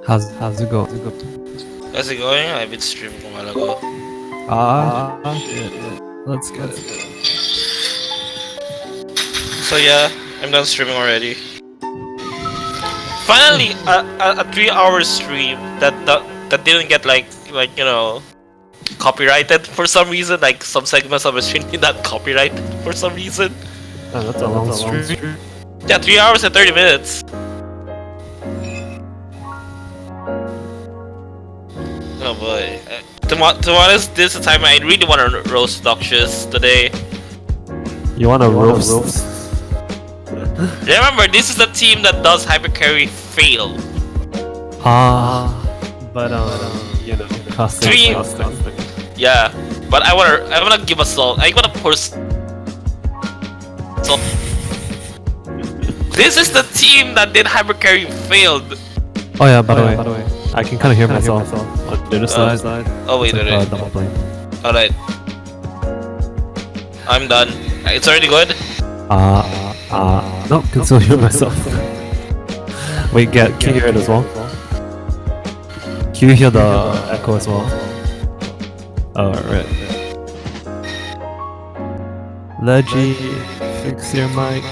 How's it going? How's it going? I've been streaming a while ago. Shit. Let's get it. So yeah, I'm done streaming already. Finally, a 3-hour stream that didn't get like you know copyrighted for some reason. Like some segments of the stream did not copyrighted for some reason. Oh, that's a long stream. Yeah, 3 hours and 30 minutes. Oh boy. To be honest, this is the time I really want to roast Noxiouz today. You wanna roast? Remember, this is the team that does hypercarry fail. But you know, costing. Yeah, but I wanna give a salt. I wanna pour salt. This is the team that did hypercarry failed. Oh yeah, by the way, I can kind of hear myself on the other side. Oh wait, wait. Double play. Alright. I'm done. It's already good? No, can still hear myself. Wait, can you hear it as well? Can you hear the echo as well? Oh, right. Leggy, fix your mic.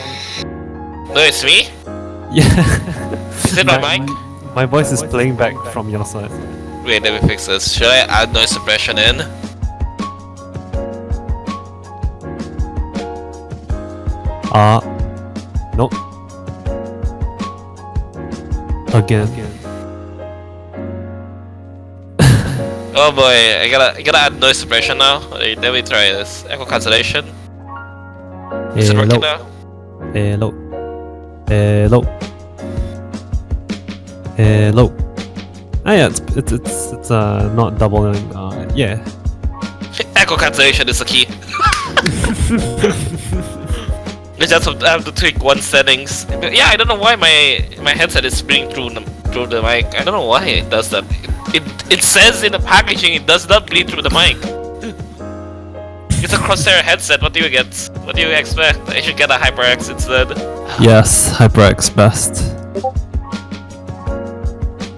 No, it's me? Yeah. Is it my mic? My voice is playing back from your side. Wait, let me fix this. Should I add noise suppression in? Nope. Again. Oh boy, I gotta add noise suppression now. Wait, let me try this. Echo cancellation. Is it working now? Hello. Ah yeah, it's not doubling. Yeah. Echo cancellation is the key. I just have to tweak one settings. Yeah, I don't know why my headset is spinning through the mic. I don't know why it does that. It says in the packaging it does not bleed through the mic. It's a Crosshair headset. What do you get? What do you expect? I should get a HyperX instead. Yes, HyperX best.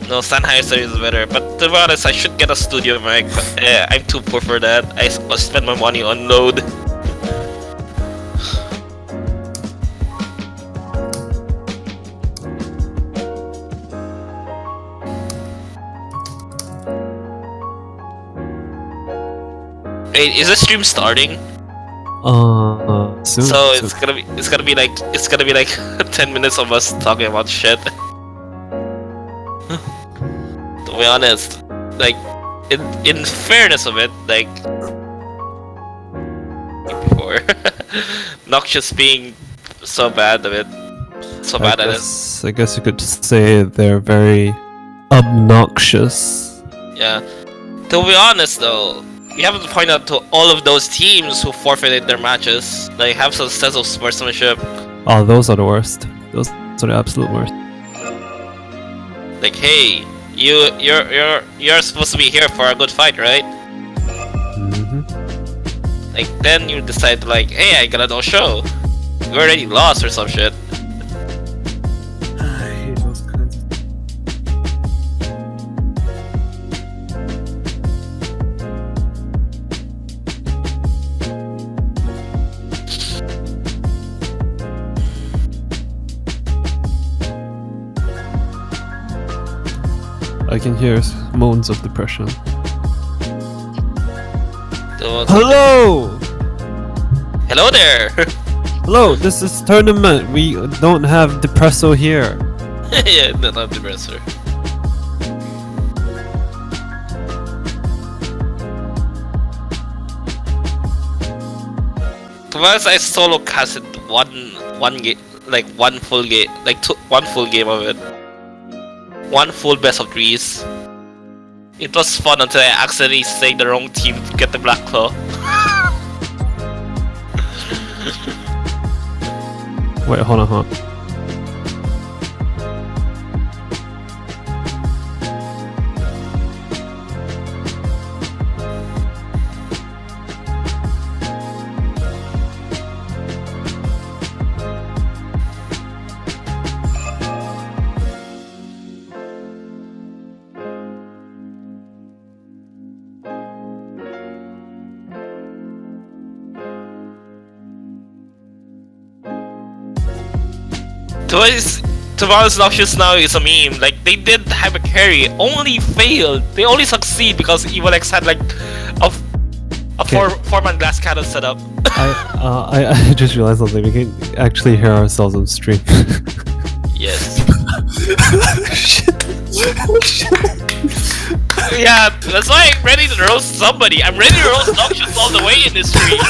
No, Sennheiser is better. But to be honest, I should get a studio mic. But I'm too poor for that. I spend my money on Node. Wait, is the stream starting? Soon. So it's gonna be like 10 minutes of us talking about shit. To be honest, like in fairness of it, like before Noxiouz being so bad of it, so bad at it. I guess you could say they're very obnoxious. Yeah. To be honest though, we have to point out to all of those teams who forfeited their matches. Like, have some sense of sportsmanship. Oh, those are the worst. Those are the absolute worst. Like, hey, you're supposed to be here for a good fight, right? Mm-hmm. Like, then you decide to like, hey, I got a no show. You already lost or some shit. I hate those kinds of. I can hear moans of depression. Hello! Hello there! Hello, this is tournament. We don't have Depresso here. Yeah, no, not the dresser. To be honest, I solo casted one game, like one full game, like one full game of it. One full best of threes. It was fun until I accidentally saved the wrong team to get the Black Claw. Wait, hold on. To be honest, Noxiouz now is a meme. Like, they did have a carry, only failed. They only succeed because Evil X had like a four-man glass cannon set up. I just realized something. We can actually hear ourselves on stream. Yes. Yeah, that's why I'm ready to roast somebody. I'm ready to roast Noxiouz all the way in this stream.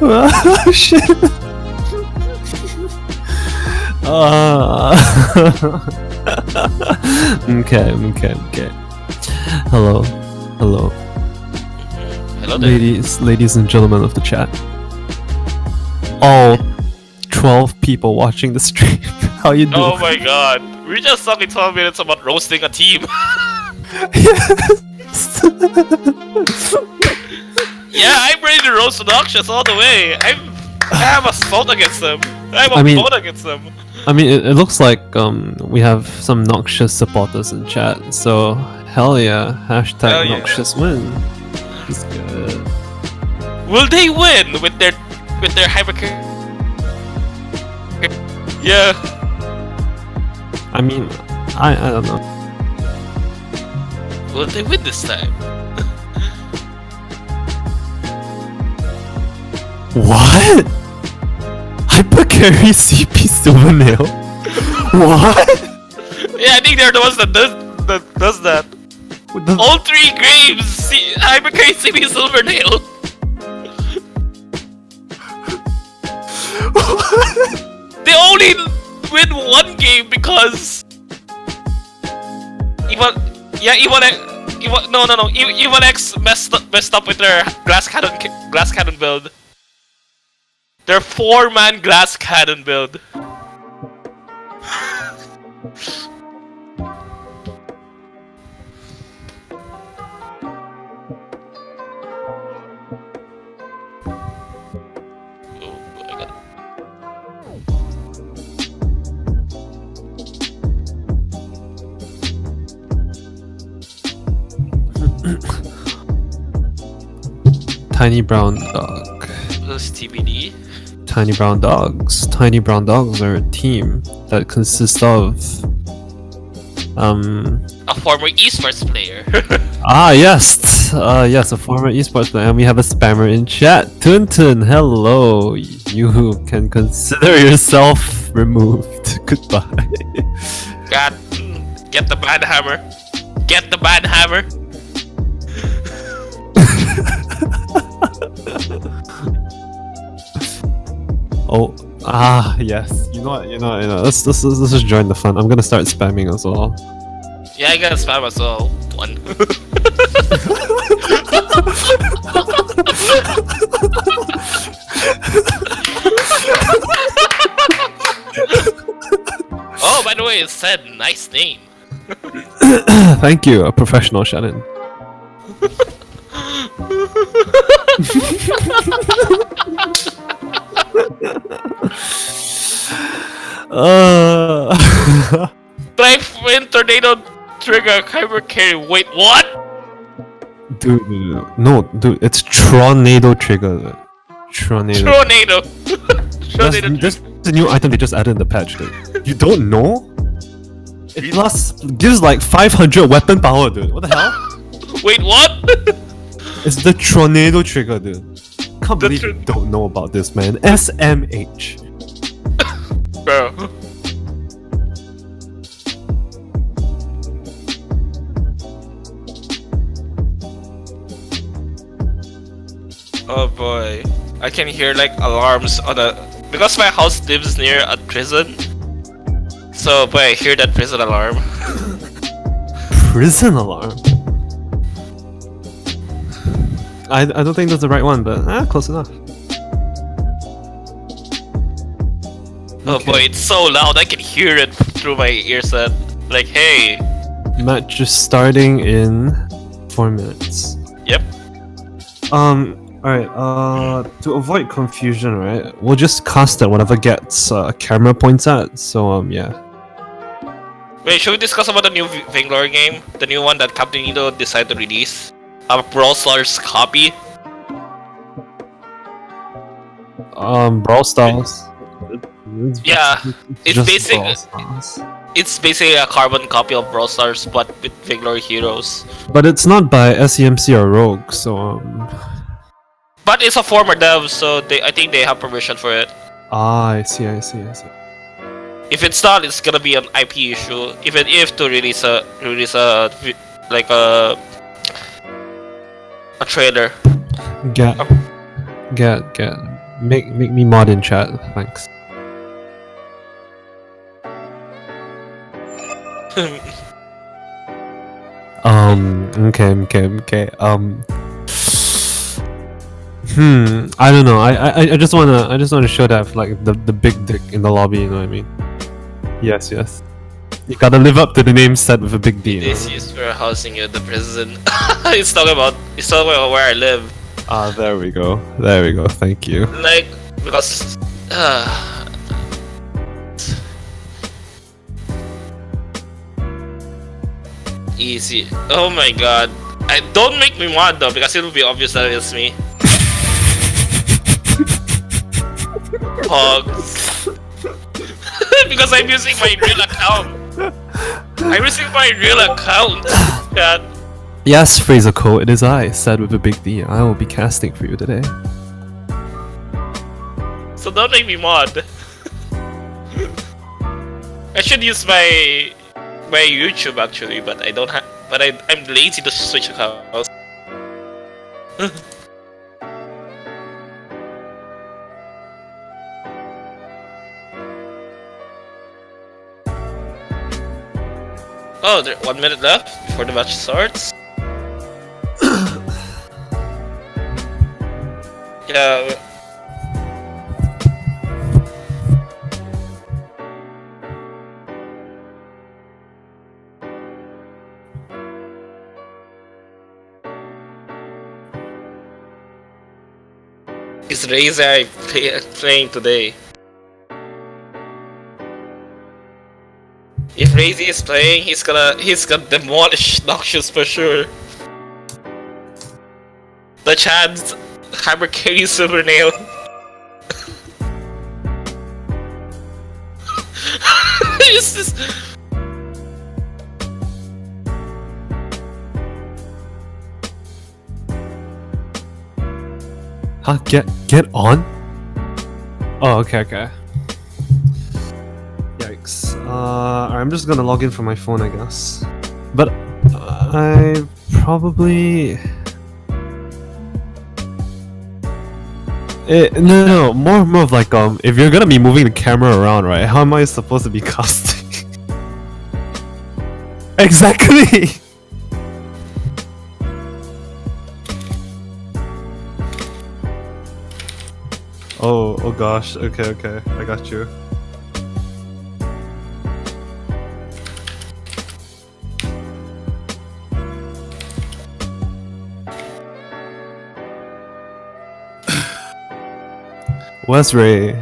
Oh shit. Okay. Hello. Hello there. Ladies and gentlemen of the chat. All 12 people watching the stream. How you doing? Oh my god. We just talking 12 minutes about roasting a team. Yes. Yeah, I'm ready to roast Noxiouz all the way. I have a assault against them. I have a vote against them. I mean, it looks like we have some Noxiouz supporters in chat. So hell yeah, hashtag Hell yeah. Noxiouz win. It's good. Will they win with their hyper? Yeah. I mean, I don't know. Will they win this time? What? Hyper carry CP Silvernail? What? Yeah, I think they're the ones that does that. All three Graves hyper carry CP Silvernail. They only win one game because Evil X messed up with their glass cannon build. Their 4-man glass cannon build. Tiny brown dog. Plus TBD. Tiny brown dogs. Tiny brown dogs are a team that consists of a former esports player. yes, a former esports player, and we have a spammer in chat. Tuntun, hello. You can consider yourself removed. Goodbye. God, get the bad hammer. Get the bad hammer. Oh, yes. You know what? Let's just join the fun. I'm gonna start spamming as well. Yeah, I gotta spam as well. One. Oh, by the way, it said nice name. Thank you, a professional Shannon. Try tornado trigger hyper carry. Wait, what? Dude, no, dude, it's Tornado trigger. Tornado. That's the new item they just added in the patch, dude. You don't know? It gives like 500 weapon power, dude. What the hell? Wait, what? It's the Tornado trigger, dude. Can't believe you don't know about this, man. SMH. Bro. Oh boy. I can hear like alarms on because my house lives near a prison. So boy, I hear that prison alarm. Prison alarm? I don't think that's the right one, but close enough. Oh boy, it's so loud, I can hear it through my earset. Like, hey. Match is starting in 4 minutes. Yep. Alright, to avoid confusion, right, we'll just cast at whatever gets camera points at, so, yeah. Wait, should we discuss about the new Vainglory game? The new one that Captain Nido decided to release? A Brawl Stars copy? Brawl Stars. Yeah, it's just basic. Brawl Stars. It's basically a carbon copy of Brawl Stars, but with Vainglory heroes. But it's not by SEMC or Rogue, so But it's a former dev, so I think they have permission for it. I see. If it's not, it's gonna be an IP issue. Even if to release a like a trailer. Get. Make me mod in chat, thanks. Okay. I don't know. I just wanna show that like the big dick in the lobby. You know what I mean? Yes. You gotta live up to the name set with a big D. This is for housing at the prison. It's talking about where I live. Ah, there we go. Thank you. Like because easy. Oh my god. Don't make me mod though, because it'll be obvious that it's me. Hogs. Because I'm using my real account. Chat. Yes, Fraser Cole, it is I, said with a big D. I will be casting for you today. So don't make me mod. I should use my YouTube actually, but I don't have. But I'm lazy to switch accounts. Oh, there's 1 minute left before the match starts. Yeah. Is Razor playing today? If Razy is playing, he's gonna demolish Noxiouz for sure. The chance Hammer carries Silver Nail. It's just... Huh? Get on? Oh, okay. Yikes. I'm just gonna log in from my phone, I guess. But I probably... No, more of like, if you're gonna be moving the camera around, right, how am I supposed to be casting? Exactly! Oh gosh, okay, I got you. Where's Ray?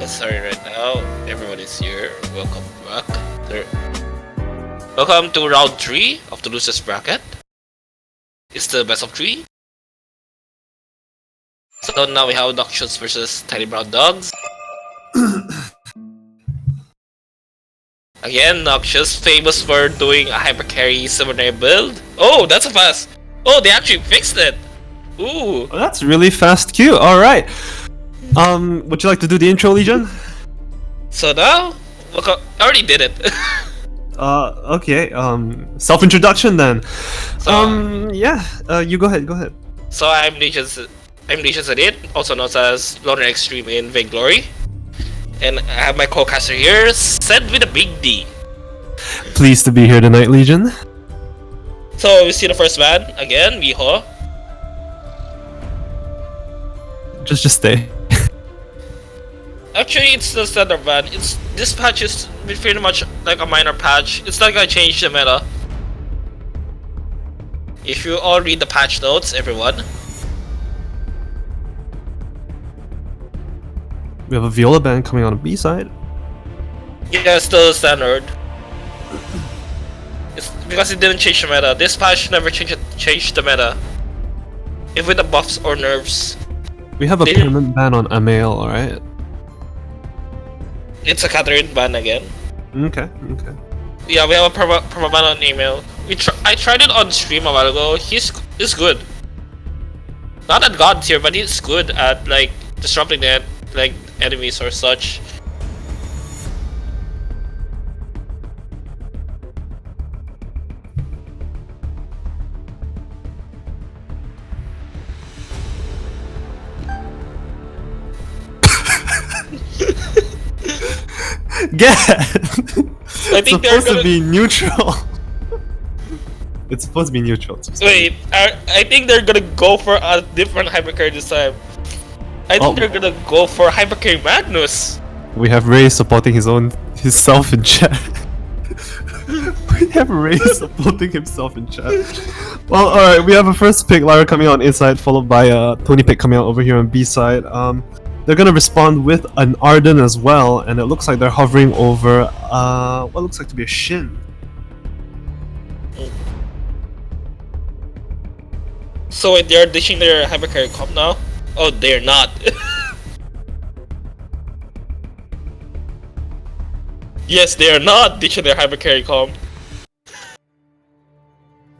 Sorry, right now everybody's here. Welcome back. Welcome to round 3 of the losers bracket. It's the best of 3. So now we have Noxiouz versus Tiny Brown Dogs. Again, Noxiouz famous for doing a hyper carry summoner build. Oh, that's a fast. Oh, they actually fixed it. Ooh. Oh, that's really fast queue. All right. Would you like to do the intro, Legion? So now, look, I already did it. Okay. Self-introduction then. You go ahead. So I'm Legion Zadid, also known as Loner Extreme in Vainglory. And I have my co-caster here, said with a big D. Pleased to be here tonight, Legion. So we see the first man, again, Miho. Just stay. Actually, it's the standard ban. This patch is pretty much like a minor patch. It's not gonna change the meta. If you all read the patch notes, everyone. We have a Viola ban coming on the B side. Yeah, it's still standard. It's because it didn't change the meta. This patch never changed the meta. If with the buffs or nerfs. We have a permanent ban on Amael, alright? It's a Catherine ban again. Okay. Yeah, we have a perma ban on email. I tried it on stream a while ago. He's good. Not at God tier, but he's good at like disrupting the like enemies or such. Get! I think it's supposed to be neutral. It's supposed to be neutral. Wait, I think they're gonna go for a different hypercarry this time. I think they're gonna go for hypercarry Magnus. We have Ray supporting himself in chat. We have Ray supporting himself in chat. Well, alright, we have a first pick, Lara coming out inside, followed by Tony pick coming out over here on B side. They're gonna respond with an Arden as well, and it looks like they're hovering over what looks like to be a Shin. So wait, they're ditching their hypercarry comp now? Oh, they're not. Yes, they are not ditching their hypercarry comp.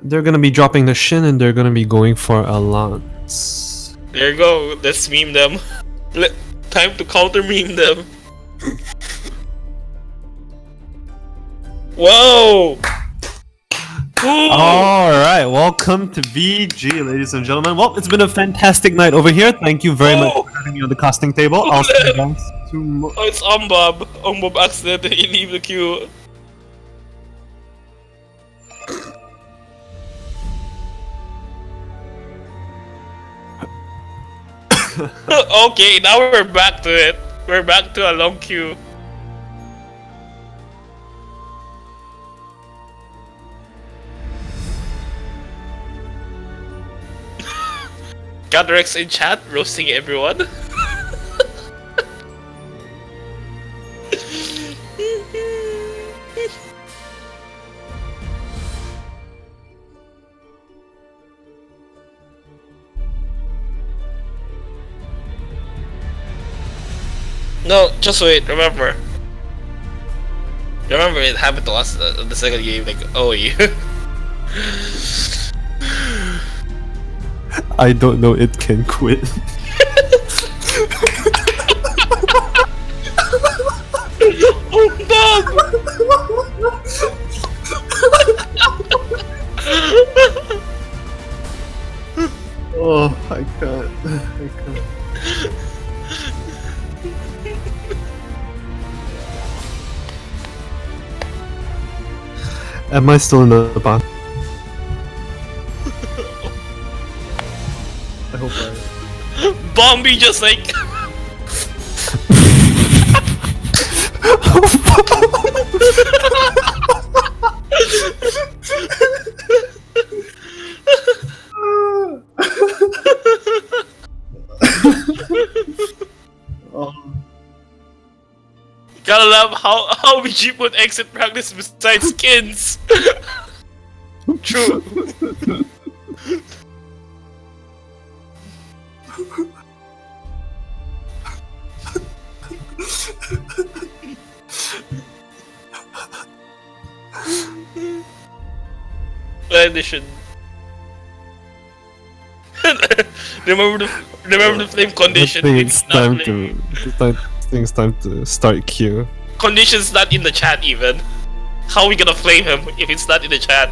They're gonna be dropping the Shin and they're gonna be going for a Lance. There you go, let's meme them. Time to counter meme them. Whoa! Alright, welcome to VG, ladies and gentlemen. Well, it's been a fantastic night over here. Thank you very much for having me on the casting table. I'll see you guys tomorrow. Oh, it's Umbob. Umbob accidentally leave the queue. Okay, now we're back to it. We're back to a long queue. Gadrex in chat, roasting everyone. No, just wait, remember. Remember it happened to us the second game, like, oh you. I don't know it can quit. Oh no! Oh, I can't. Am I still in the ban? I hope I am. Bombi just like gotta love how VG put exit practice besides skins. True. Edition. remember the flame condition. I think it's time to start queue. Condition's not in the chat even. How are we gonna flame him if it's not in the chat?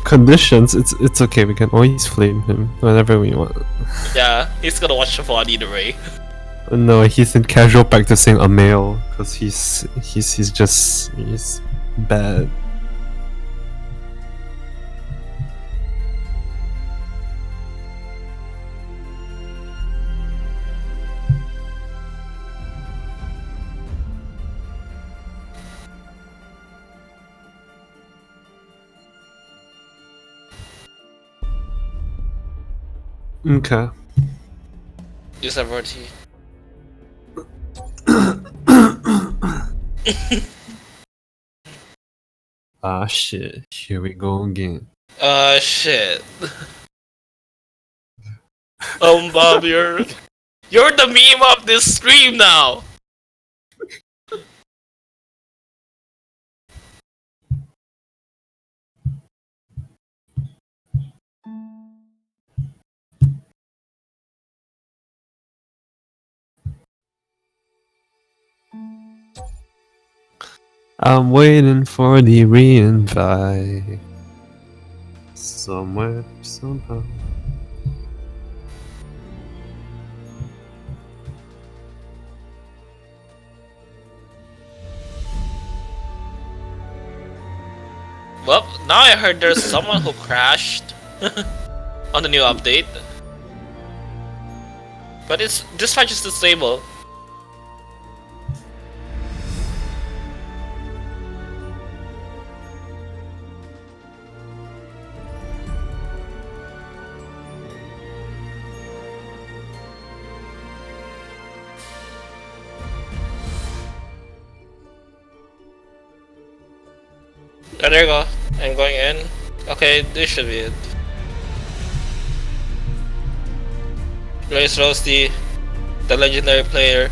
Conditions, it's okay, we can always flame him whenever we want. Yeah, he's gonna watch the VOD either way. No, he's in casual practicing a male because he's bad. Okay. Use Bubunity. Ah shit. Here we go again. Shit. Bob, you're the meme of this stream now. I'm waiting for the re-invite. Somewhere, somehow. Well, now I heard there's someone who crashed on the new update. But it's dispatch is still stable. Oh, there you go. I'm going in. Okay, this should be it. Grace Roasty, the legendary player.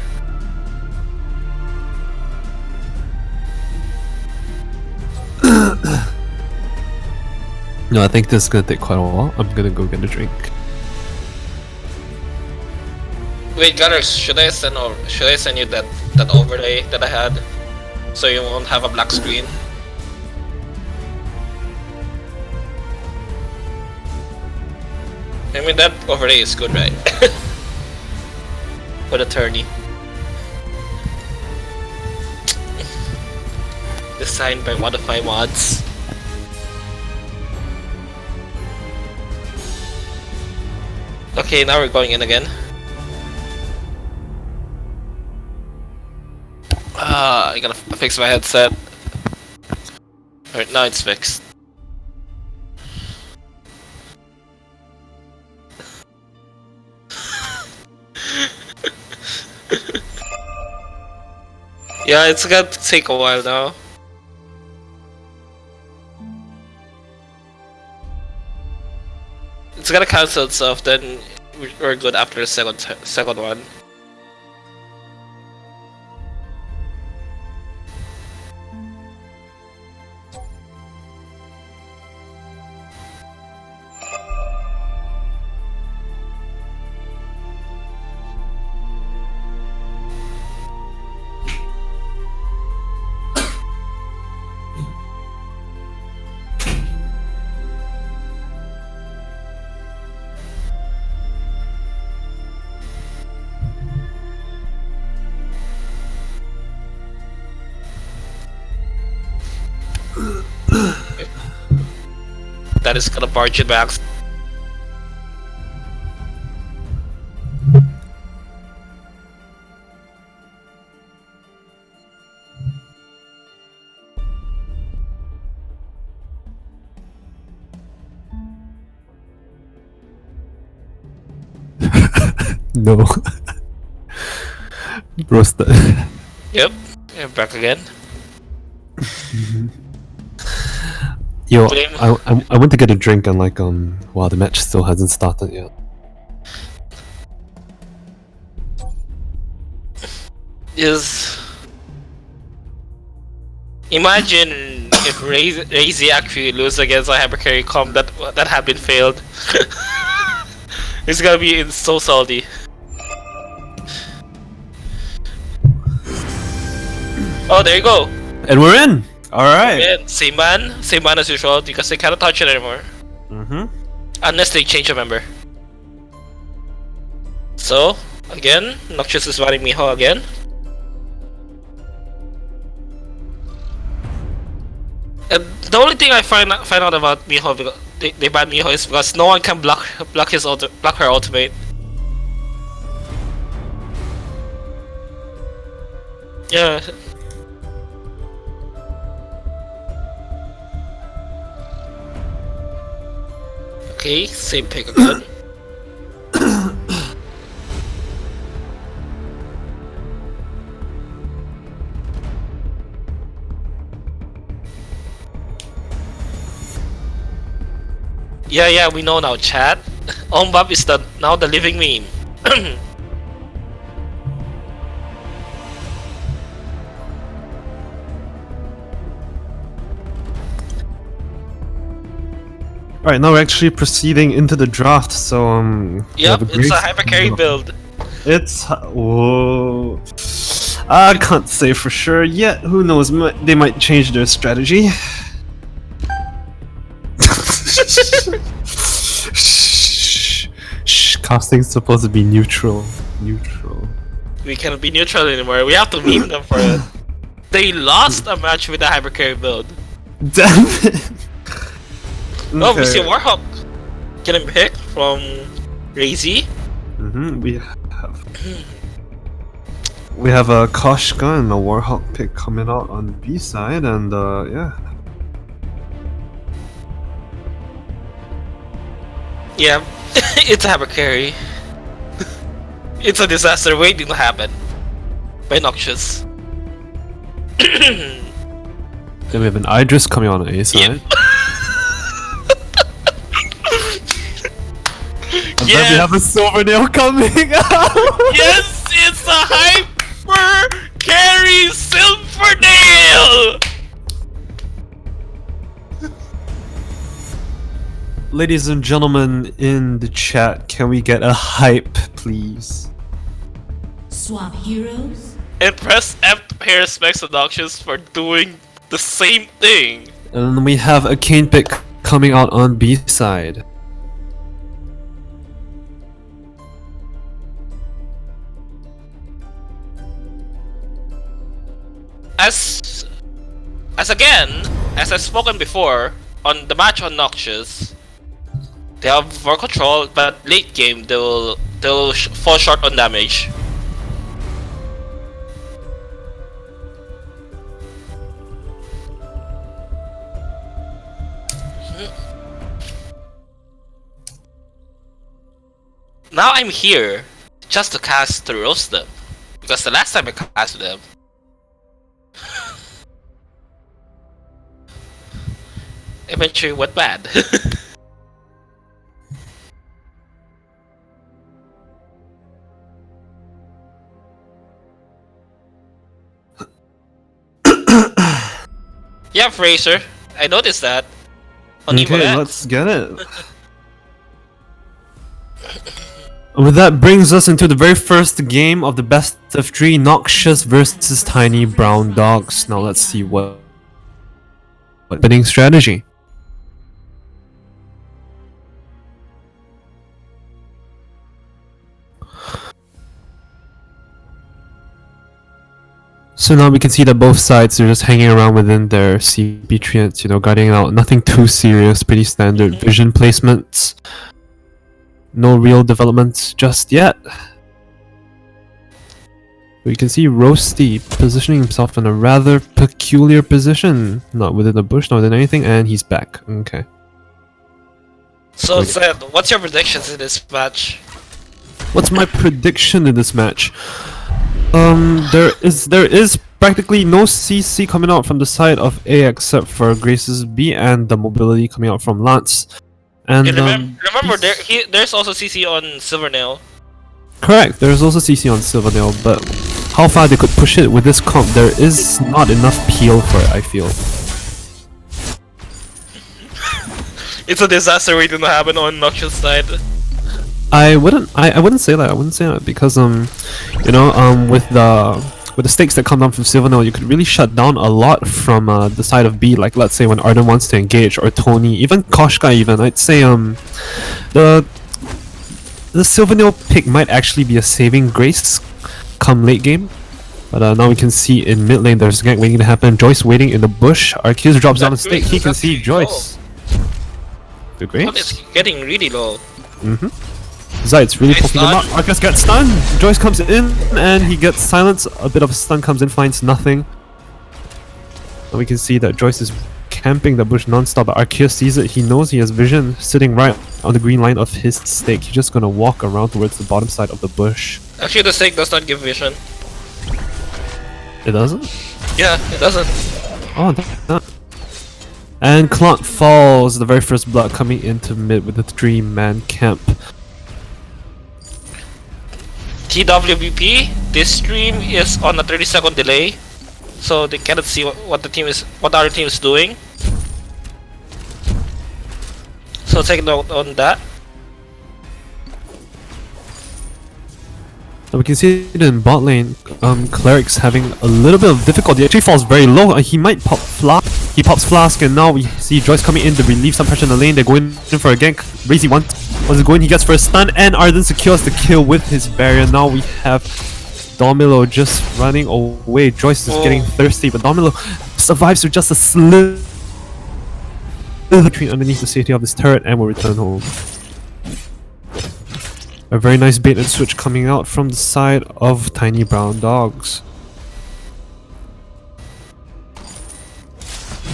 No, I think this is gonna take quite a while. I'm gonna go get a drink. Wait, Gunners, should I send you that overlay that I had, so you won't have a black screen? I mean, that overlay is good, right? For the tourney. Designed by Modify Mods. Okay, now we're going in again. I gotta fix my headset. Alright, now it's fixed. Yeah, it's gonna take a while now. It's gonna cancel itself, then we're good after the second one. That is gonna barge it back. No. Roasted. Yep, I'm back again. Yo, I went to get a drink and like wow, the match still hasn't started yet. Imagine if Razy actually lose against a hypercarry comp that had been failed. It's gonna be so salty. Oh, there you go. And we're in. All right. Yeah, same man as usual because they cannot touch it anymore. Unless they change a member. So again, Noxiouz is banning Miho again. And the only thing I find out about Miho because they ban Miho is because no one can block her ultimate. Yeah. Okay, same pick again. Yeah, we know now, chat. Ombab is now the living meme. Alright, now we're actually proceeding into the draft, so we Yep, have it's a great- hyper carry build. It's whoa. I can't say for sure yet. Who knows? They might change their strategy. Shh. Casting's supposed to be neutral. Neutral. We cannot be neutral anymore. We have to meme them for it. They lost a match with a hyper carry build. Damn it. Oh, we see a Warhawk getting picked from Razy. We have a Koshka and a Warhawk pick coming out on B side, and yeah. Yeah, it's a hyper carry. It's a disaster waiting to happen by Noxiouz. Then we have an Idris coming on A side. Yep. And then we have a Silvernail coming out! Yes, it's a hyper carry Silvernail! Ladies and gentlemen in the chat, can we get a hype, please? Swap heroes. And press F to pay respects to Noxiouz for doing the same thing. And then we have a Kane pick coming out on B side. As I've spoken before, on the match on Noxiouz, they have more control, but late game they'll fall short on damage. Now I'm here just to cast to roast them, because the last time I cast them, eventually went bad. Yeah, Fraser, I noticed that. On Okay, Evo let's get it. With that brings us into the very first game of the best of 3, Noxiouz versus Tiny Brown Dogs. Now let's see what winning strategy. So now we can see that both sides are just hanging around within their CP treants, you know, guarding out. Nothing too serious, pretty standard vision placements. No real developments just yet. We can see Roasty positioning himself in a rather peculiar position. Not within the bush, not within anything, and he's back. Okay. So, Zed, what's your predictions in this match? What's my prediction in this match? There is practically no CC coming out from the side of A except for Grace's B and the mobility coming out from Lance. And remember there's also CC on Silvernail. Correct, there's also CC on Silvernail, but how far they could push it with this comp, there is not enough peel for it, I feel. It's a disaster waiting to happen on Noxiouz side. I wouldn't say that. I wouldn't say that because you know, with the stakes that come down from Silvernail, you could really shut down a lot from the side of B. Like let's say when Arden wants to engage, or Tony, even Koshka. Even I'd say the Silvernail pick might actually be a saving grace come late game. But now we can see in mid lane there's a gank waiting to happen. Joyce waiting in the bush. Arceus drops down the stake. He can see Joyce. The But Grace. it's getting really low. Zayd's really Nice poking him up. stun. Arceus gets stunned. Joyce comes in and he gets silenced. A bit of a stun comes in, finds nothing. And we can see that Joyce is camping the bush non-stop, but Arceus sees it. He knows he has vision sitting right on the green line of his stake. He's just gonna walk around towards the bottom side of the bush. Actually, the stake does not give vision. It doesn't? Yeah, it doesn't. Oh, that. And Clont falls, the very first blood coming into mid with the 3-man camp. TWBP, this stream is on a 30-second delay, so they cannot see what the other team is doing. So take note on that. So we can see that in bot lane, Cleric's having a little bit of difficulty. Actually falls very low. He might pop Flask. He pops Flask, and now we see Joyce coming in to relieve some pressure in the lane. They're going in for a gank. Razy wants to go in. He gets for a stun, and Arden secures the kill with his barrier. Now we have Domilo just running away. Joyce is getting thirsty, but Domilo survives with just a slither between underneath the safety of his turret, and will return home. A very nice bait and switch coming out from the side of Tiny Brown Dogs.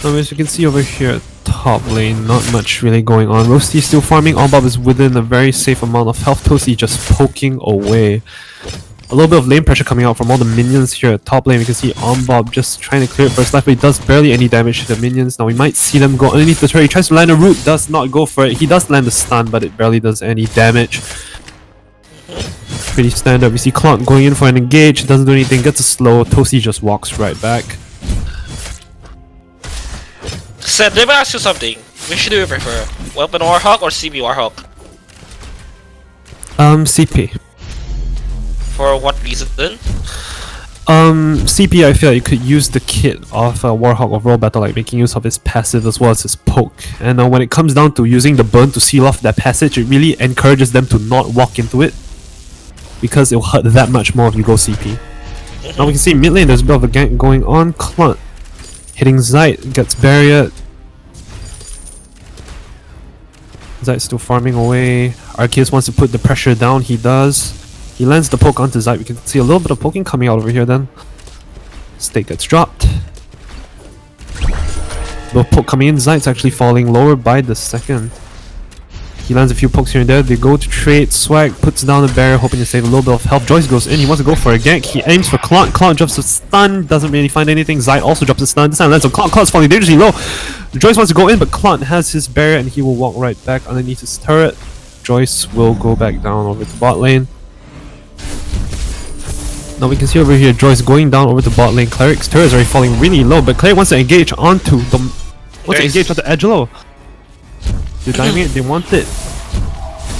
Now as you can see over here, top lane, not much really going on. Roasty still farming, Onbob is within a very safe amount of health. Toasty just poking away. A little bit of lane pressure coming out from all the minions here at top lane. We can see Onbob just trying to clear it first life, but he does barely any damage to the minions. Now we might see them go underneath the turret. He tries to land a root, does not go for it. He does land a stun, but it barely does any damage. Pretty standard. We see Clont going in for an engage, doesn't do anything, gets a slow. Toasty just walks right back. Seth, let me ask you something. Which do you prefer? Weapon Warhawk or CP Warhawk? CP. For what reason? CP, I feel like you could use the kit of Warhawk of Roll Battle, like making use of his passive as well as his poke. And when it comes down to using the burn to seal off that passage, it really encourages them to not walk into it, because it'll hurt that much more if you go CP. Now we can see mid lane, there's a bit of a gank going on. Clont hitting Zite, gets barrier. Zite's still farming away. Arceus wants to put the pressure down, he does. He lands the poke onto Zite. We can see a little bit of poking coming out over here then. Stake gets dropped. The poke coming in, Zite's actually falling lower by the second. He lands a few pokes here and there. They go to trade. Swag puts down a barrier, hoping to save a little bit of health. Joyce goes in. He wants to go for a gank. He aims for Clont. Clont drops a stun. Doesn't really find anything. Zite also drops a stun. This time lands on Clont. Clont's falling dangerously low. Joyce wants to go in, but Clont has his barrier and he will walk right back underneath his turret. Joyce will go back down over to bot lane. Now we can see over here Joyce going down over to bot lane. Cleric's turret is already falling really low, but Cleric wants to engage onto the Edgelo. They're diving it, they want it.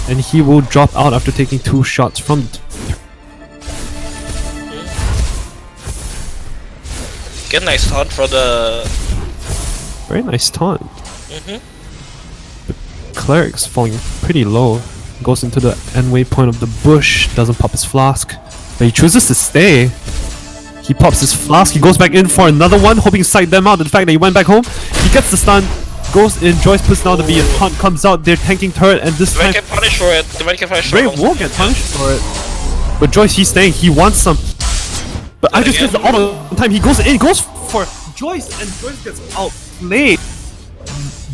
And he will drop out after taking 2 shots from the Get a nice taunt for the... Very nice taunt. The Cleric's falling pretty low. Goes into the end waypoint of the bush, doesn't pop his flask. But he chooses to stay. He pops his flask, he goes back in for another one, hoping to sight them out. The fact that he went back home, he gets the stun. Goes in, Joyce puts down the beat, Hunt comes out, they're tanking turret, and this time... Get punished for it. Ray will get punished for it. But Joyce, he's staying, he wants some. But I just get the auto time, he goes in, he goes for Joyce, and Joyce gets outplayed.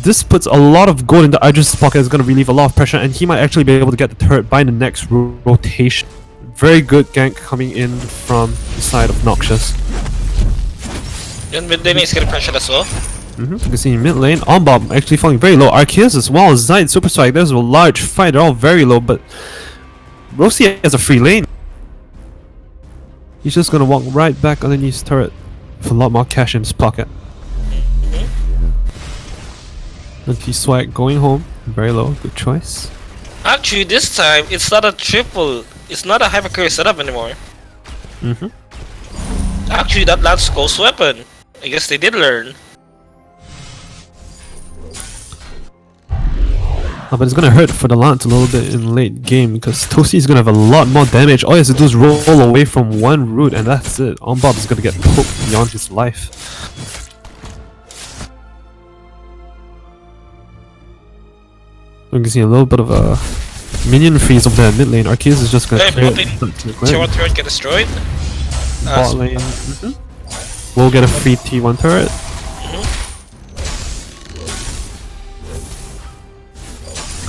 This puts a lot of gold into Idris' pocket, it's going to relieve a lot of pressure, and he might actually be able to get the turret by the next rotation. Very good gank coming in from the side of Noxiouz. And mid lane is getting pressured as well. You can see in mid lane, Onbob actually falling very low. Arceus as well, Zite, Super Strike, there's a large fight, they're all very low, but Rosie has a free lane. He's just gonna walk right back underneath his turret with a lot more cash in his pocket. Lucky Swag going home, very low, good choice. Actually, this time, it's not a triple, it's not a hypercarry setup anymore. Actually, that lands Ghost Weapon. I guess they did learn. But it's gonna hurt for the Lance a little bit in late game because Toasty is gonna have a lot more damage. All he has to do is roll away from one root and that's it. Onbob is gonna get poked beyond his life. We can see a little bit of a minion freeze over there in mid lane. Arceus is just gonna clear it. Tier 1 turret get destroyed. Bot lane. We'll get a free T1 turret.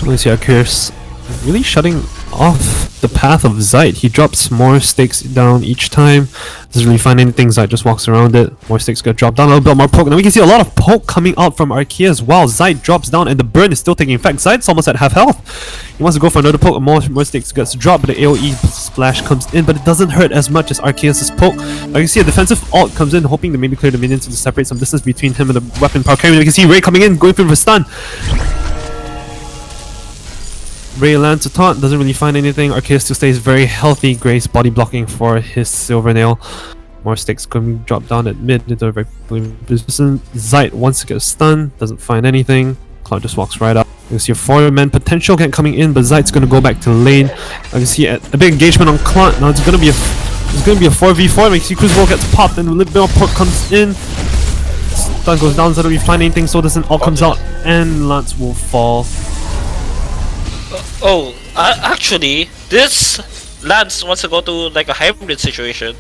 Let's see Arceus really shutting off the path of Zite. He drops more stakes down each time. Doesn't really find anything. Zite just walks around it. More stakes get dropped down. A little bit more poke. Now we can see a lot of poke coming out from Arceus while Zite drops down and the burn is still taking effect. Zite's almost at half health. He wants to go for another poke. More stakes gets dropped, but the AoE splash comes in, but it doesn't hurt as much as Arceus' poke. Now you can see a defensive ult comes in, hoping to maybe clear the minions to separate some distance between him and the weapon power carry. You can see Ray coming in, going for the stun. Ray lands a taunt, doesn't really find anything. Arceus still stays very healthy. Grace body blocking for his Silver Nail. More stakes coming drop down at mid into a very position. Zite wants to get a stun, doesn't find anything. Cloud just walks right up. You can see a 4-man potential coming in, but Zite's gonna go back to lane. I can see a big engagement on Cloud. Now it's gonna be a 4v4. You see Crucible gets popped and a little bit more poke comes in. Stun goes down, so don't really find anything, so doesn't all comes out and Lance will fall. Actually, this Lance wants to go to like a hybrid situation.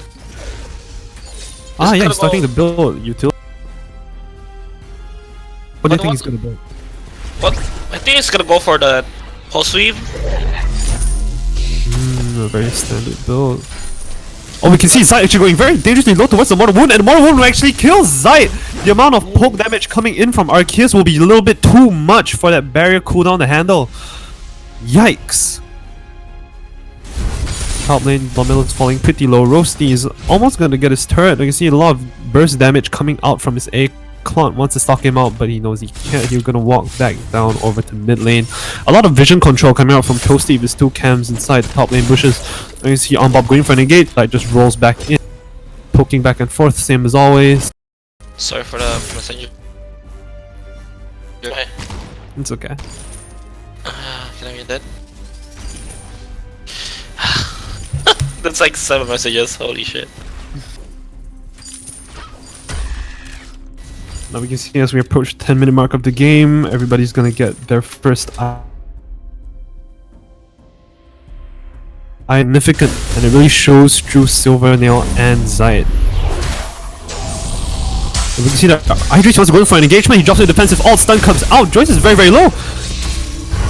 He's starting to build utility. What do you think he's gonna build? What? I think he's gonna go for the pulse weave. A very standard build. Oh, we can see Zite actually going very dangerously low towards the Mortal Wound, and Mortal Wound will actually kill Zite! The amount of poke damage coming in from Arceus will be a little bit too much for that barrier cooldown to handle. Yikes. Top lane, Domino is falling pretty low. Roasty is almost gonna get his turret. You can see a lot of burst damage coming out from his A. Clont wants to stalk him out, but he knows he can't. He's gonna walk back down over to mid lane. A lot of vision control coming out from Toasty with his 2 cams inside the top lane bushes. You can see Onbob going for an engage, like just rolls back in. Poking back and forth, same as always. Sorry for the messenger. Okay. It's okay. Can I get that? That's like 7 messages, holy shit. Now we can see as we approach 10-minute mark of the game, everybody's gonna get their first significant, and it really shows through Silver Nail and Zite. And we can see that Idris wants to go in for an engagement, he drops a defensive ult, stun comes out, Joyce is very low!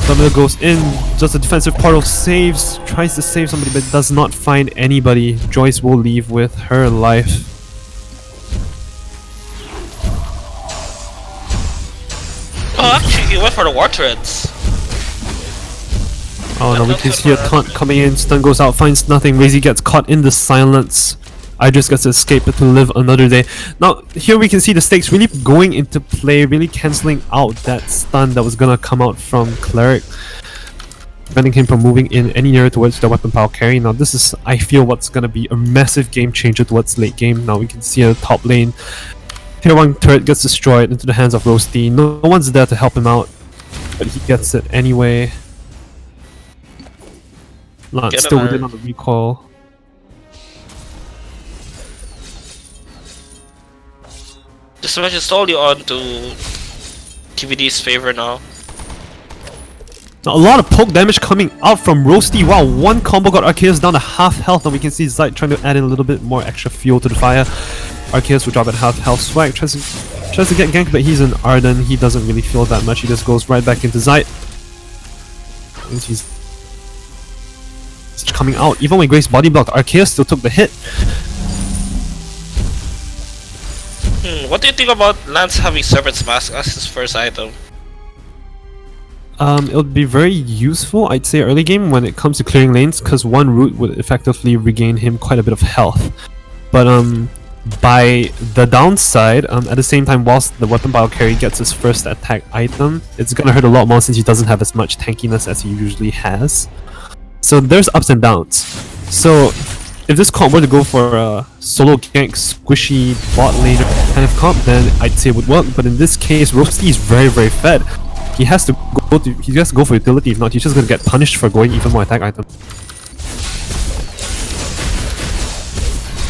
Domino goes in, does a defensive portal, saves, tries to save somebody but does not find anybody. Joyce will leave with her life. Oh, actually, he went for the war turrets. Oh no, we can see a taunt coming in, stun goes out, finds nothing, Razy gets caught in the silence. Idris gets to escape but to live another day. Now, here we can see the stakes really going into play, really cancelling out that stun that was gonna come out from Cleric, preventing him from moving in any nearer towards the weapon power carry. Now this is, I feel, what's gonna be a massive game changer towards late game. Now we can see a top lane. Tier 1 turret gets destroyed into the hands of Roasty. No one's there to help him out, but he gets it anyway. Lance still within on the recoil. This match is solely on to TVD's favor now. Now, a lot of poke damage coming out from Roasty. Wow, one combo got Arceus down to half health. Now we can see Zite trying to add in a little bit more extra fuel to the fire. Arceus will drop at half health. Swag tries to get ganked, but he's an Arden. He doesn't really feel that much. He just goes right back into Zite. And he's coming out. Even when Grace body blocked, Arceus still took the hit. What do you think about Lance having Serpent's Mask as his first item? It would be very useful, I'd say, early game when it comes to clearing lanes, because one route would effectively regain him quite a bit of health. But by the downside, at the same time, whilst the weapon bio carry gets his first attack item, it's gonna hurt a lot more since he doesn't have as much tankiness as he usually has. So there's ups and downs. So if this comp were to go for a solo gank, squishy bot laner kind of comp, then I'd say it would work. But in this case, Roasty is very, very fed. He has to go for utility. If not, he's just gonna get punished for going even more attack items.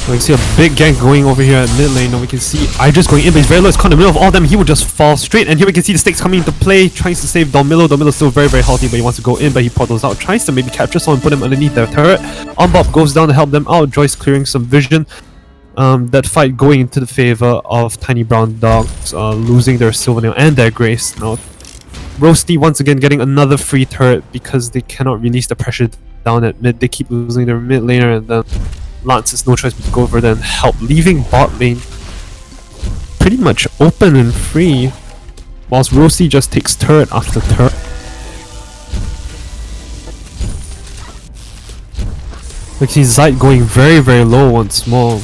So we can see a big gank going over here at mid lane. Now we can see Idris going in, but he's very low. It's caught in the middle of all of them. He would just fall straight. And here we can see the stakes coming into play, trying to save Domilo. Domilo's still very, very healthy, but he wants to go in, but he portals out. Tries to maybe capture someone, put him underneath their turret. Onbob goes down to help them out. Joyce clearing some vision. That fight going into the favor of Tiny Brown Dogs, losing their Silver Nail and their Grace. Now Roasty once again getting another free turret because they cannot release the pressure down at mid. They keep losing their mid laner, and then Lance has no choice but to go over there and help, leaving bot lane pretty much open and free, whilst Roasty just takes turret after turret. We see Zite going very, very low once more.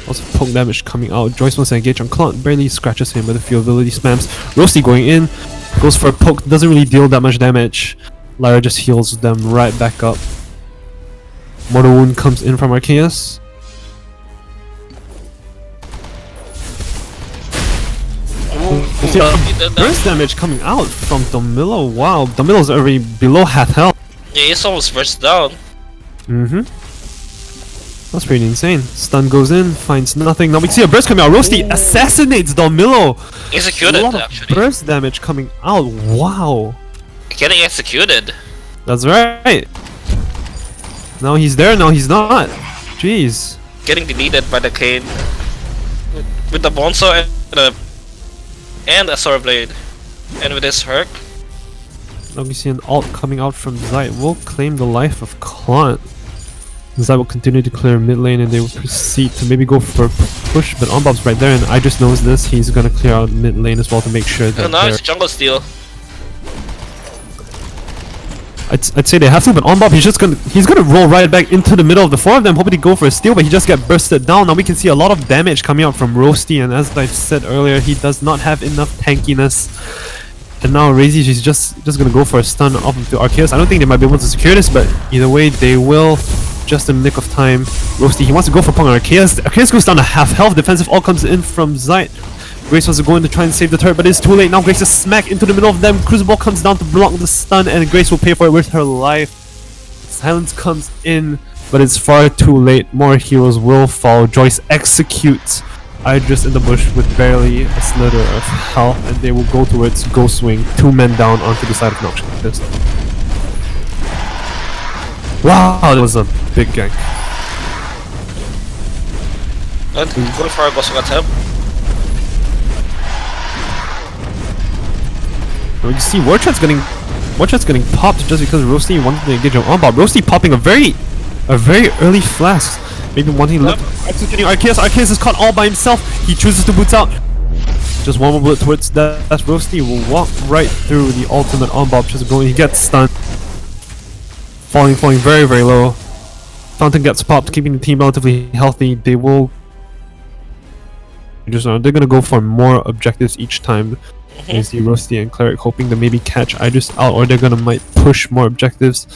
Also poke damage coming out. Joyce wants to engage on Clown, barely scratches him with a few ability spams. Roasty going in, goes for a poke, doesn't really deal that much damage. Lyra just heals them right back up. Mortal Wound comes in from Arceus. Burst damage coming out from Domilo. Wow, Domilo's already below half health. Yeah, he's almost first down. That's pretty insane. Stun goes in, finds nothing. Now we see a burst coming out. Roasty assassinates Domilo. Executed, a lot actually. of burst damage coming out. Wow. Getting executed. That's right. Now he's there, now he's not. Jeez. Getting deleted by the Kane. With the Bonzo and a Sword Blade. And with his Herc. Now we see an ult coming out from Zite. Will claim the life of Clint. Zite will continue to clear mid lane and they will proceed to maybe go for a push, but Onbob's right there and I just knows this. He's gonna clear out mid lane as well to make sure that nice jungle steal. I'd say they have to, but Onbob he's gonna roll right back into the middle of the four of them, hoping to go for a steal, but he just got bursted down. Now we can see a lot of damage coming out from Roasty, and as I said earlier, he does not have enough tankiness. And now Razy is just gonna go for a stun off of the Arceus. I don't think they might be able to secure this, but either way they will. Just in the nick of time. Roasty, he wants to go for Pong on Arceus. Arceus goes down to half health. Defensive all comes in from Zite. Grace wants to go in to try and save the turret, but it's too late. Now Grace is smack into the middle of them. Crucible comes down to block the stun, and Grace will pay for it with her life. Silence comes in, but it's far too late. More heroes will fall. Joyce executes Idris in the bush with barely a slither of health, and they will go towards Ghost Wing. 2 men down onto the side of Noxiouz. Wow, that was a big gank. And going for a Ghost attempt. You see Warchat's getting popped just because Roasty wanted to engage on Onbob. Roasty popping a very early flash. Maybe wanting to look executing Arceus. Arceus is caught all by himself. He chooses to boot out. Just one more bullet towards that. Roasty will walk right through the ultimate Onbob. Just going, he gets stunned. Falling very, very low. Fountain gets popped, keeping the team relatively healthy. They will they're gonna go for more objectives each time. You see Roasty and Cleric hoping to maybe catch Idris out, or they're gonna might push more objectives.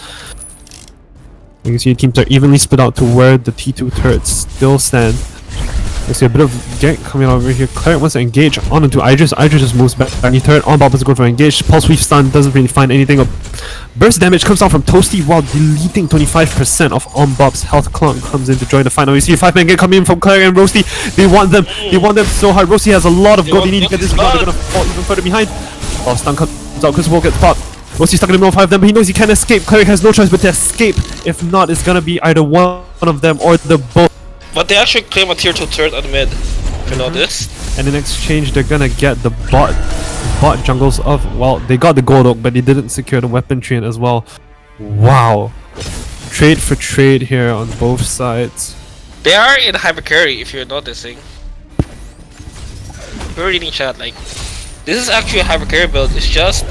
You can see the teams are evenly split out to where the T2 turrets still stand. You see a bit of gank coming out over here. Cleric wants to engage onto Idris. Idris just moves back. Any turret. Onbob is going for engage. Pulse Weave stun doesn't really find anything. Burst damage comes out from Toasty while deleting 25% of Onbob's health. Clunk comes in to join the final. You see a 5-man get coming in from Cleric and Roasty. They want them so hard. Roasty has a lot of gold. They need to get this gold. They're gonna fall even further behind. While stun comes out, Crucible gets popped. Roasty's stuck in the middle of 5 of them, but he knows he can't escape. Cleric has no choice but to escape. If not, it's gonna be either one of them or the both. But they actually claim a tier 2 turret on mid. You know this? And in exchange, they're gonna get the bot jungles of, well, they got the gold oak, but they didn't secure the weapon tree as well. Wow. Trade for trade here on both sides. They are in hyper carry if you're noticing. We're reading chat, like, this is actually a hyper carry build. It's just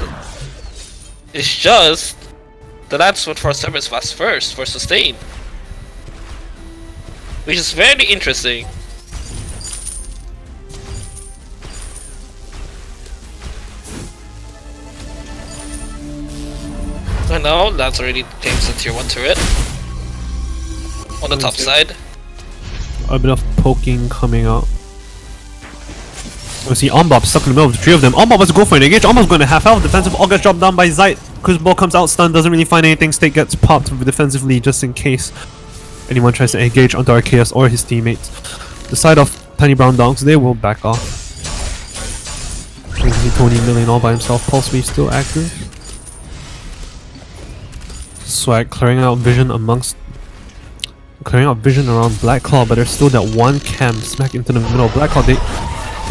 the Lance went for service fast first for sustain. Which is very interesting. And now Lance already claims the tier 1 turret. On the top side. A bit of poking coming out. We see Onbob stuck in the middle of the 3 of them. Onbob wants to go for an engage. Onbob's going to half health. Defensive all gets dropped down by Zite. Crucible comes out, stun, doesn't really find anything. Stake gets popped defensively just in case anyone tries to engage onto Arceus or his teammates. The side of Tiny Brown Dogs, they will back off. You can see Tony milling all by himself. Pulse Weave still active. Swag clearing out vision around Black Claw, but there's still that one cam smack into the middle of Black Claw. They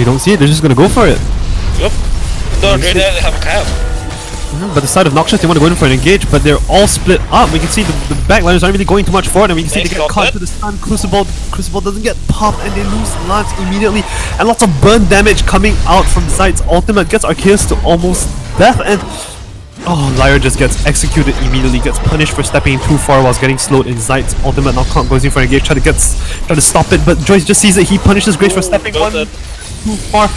don't see it, they're just gonna go for it. Yep. No, they have a cam. But the side of Noxiouz, they want to go in for an engage, but they're all split up. We can see the backliners aren't really going too much forward, and we can see they get caught to the stun. Crucible doesn't get popped, and they lose Lance immediately. And lots of burn damage coming out from Zite's ultimate gets Arceus to almost death, and Lyra just gets executed immediately, gets punished for stepping too far whilst getting slowed in Zite's ultimate. Now Kong goes in for an engage, try to stop it, but Joyce just sees it. He punishes Grace for stepping too far.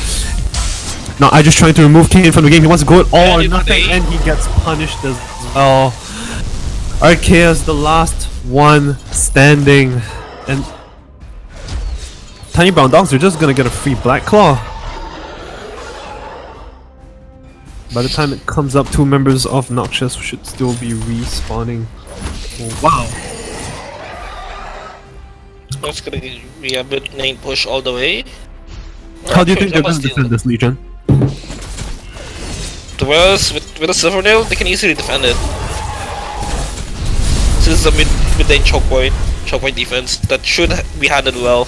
Now I just trying to remove Kane from the game. He wants to go it all or nothing, and he gets punished as well. Arceus, the last one standing, and Tiny Brown Dogs are just gonna get a free Black Claw. By the time it comes up, 2 members of Noxiouz should still be respawning. Oh, wow. That's gonna be a bit lane push all the way. How do you think they're gonna defend this, Legion? To be honest, with a Silver Nail, they can easily defend it. This is a mid-lane choke point defense that should be handled well.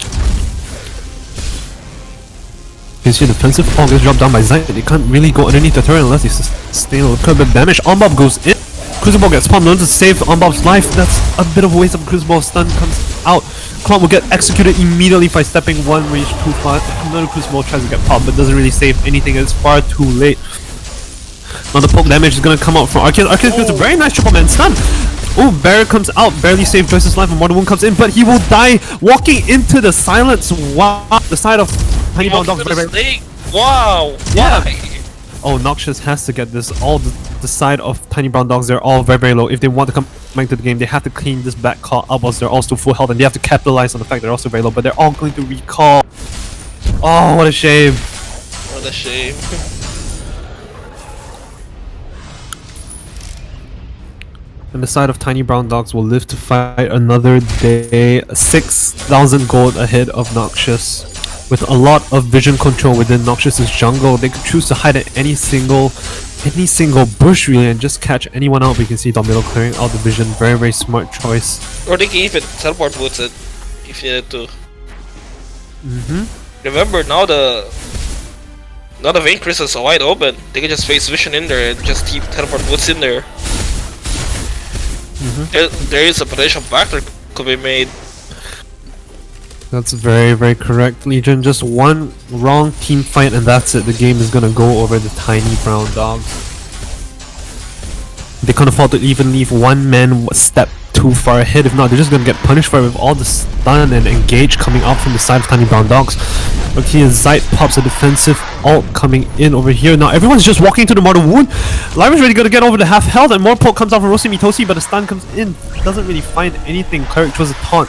You see defensive Paul gets dropped down by Zite. They can't really go underneath the turret unless they sustain a little bit of damage. Onbob goes in. Crucible gets pumped, learns to save Onbob's life. That's a bit of a waste of Crucible. Stun comes out. Clown will get executed immediately by stepping one range too far. Another Crucible tries to get popped, but doesn't really save anything. It's far too late. Now the poke damage is gonna come out from Arceus. Arceus gets a very nice triple man stun. Oh, Barret comes out, barely saved Joyce's life, and Mortal Wound comes in, but he will die walking into the silence. Wow, the side of Tiny Brown Dogs. Wow. Yeah. Oh, Noxiouz has to get this. All the side of Tiny Brown Dogs, they're all very, very low. If they want to come back to the game, they have to clean this back call up, whilst they're also full health, and they have to capitalize on the fact they're also very low. But they're all going to recall. Oh, what a shame. What a shame. And the side of Tiny Brown Dogs will live to fight another day. 6,000 gold ahead of Noxiouz. With a lot of vision control within Noxiouz's jungle, they could choose to hide at any single bush really and just catch anyone out. We can see Domino clearing out the vision. Very, very smart choice. Or they can even teleport boots it if you need to. Remember, now the vein crystals are wide open. They can just face vision in there and just keep teleport boots in there. There is a potential factor could be made. That's very, very correct, Legion. Just one wrong team fight and that's it. The game is gonna go over the Tiny Brown Dogs. They can't afford to even leave one man step too far ahead. If not, they're just gonna get punished for it with all the stun and engage coming out from the side of Tiny Brown Dogs. But here Zite pops a defensive ult coming in over here. Now everyone's just walking to the Mortal Wound. Lyra's ready to get over the half health, and more poke comes out from Roshi Mitosi, but the stun comes in. Doesn't really find anything. Cleric chose a taunt.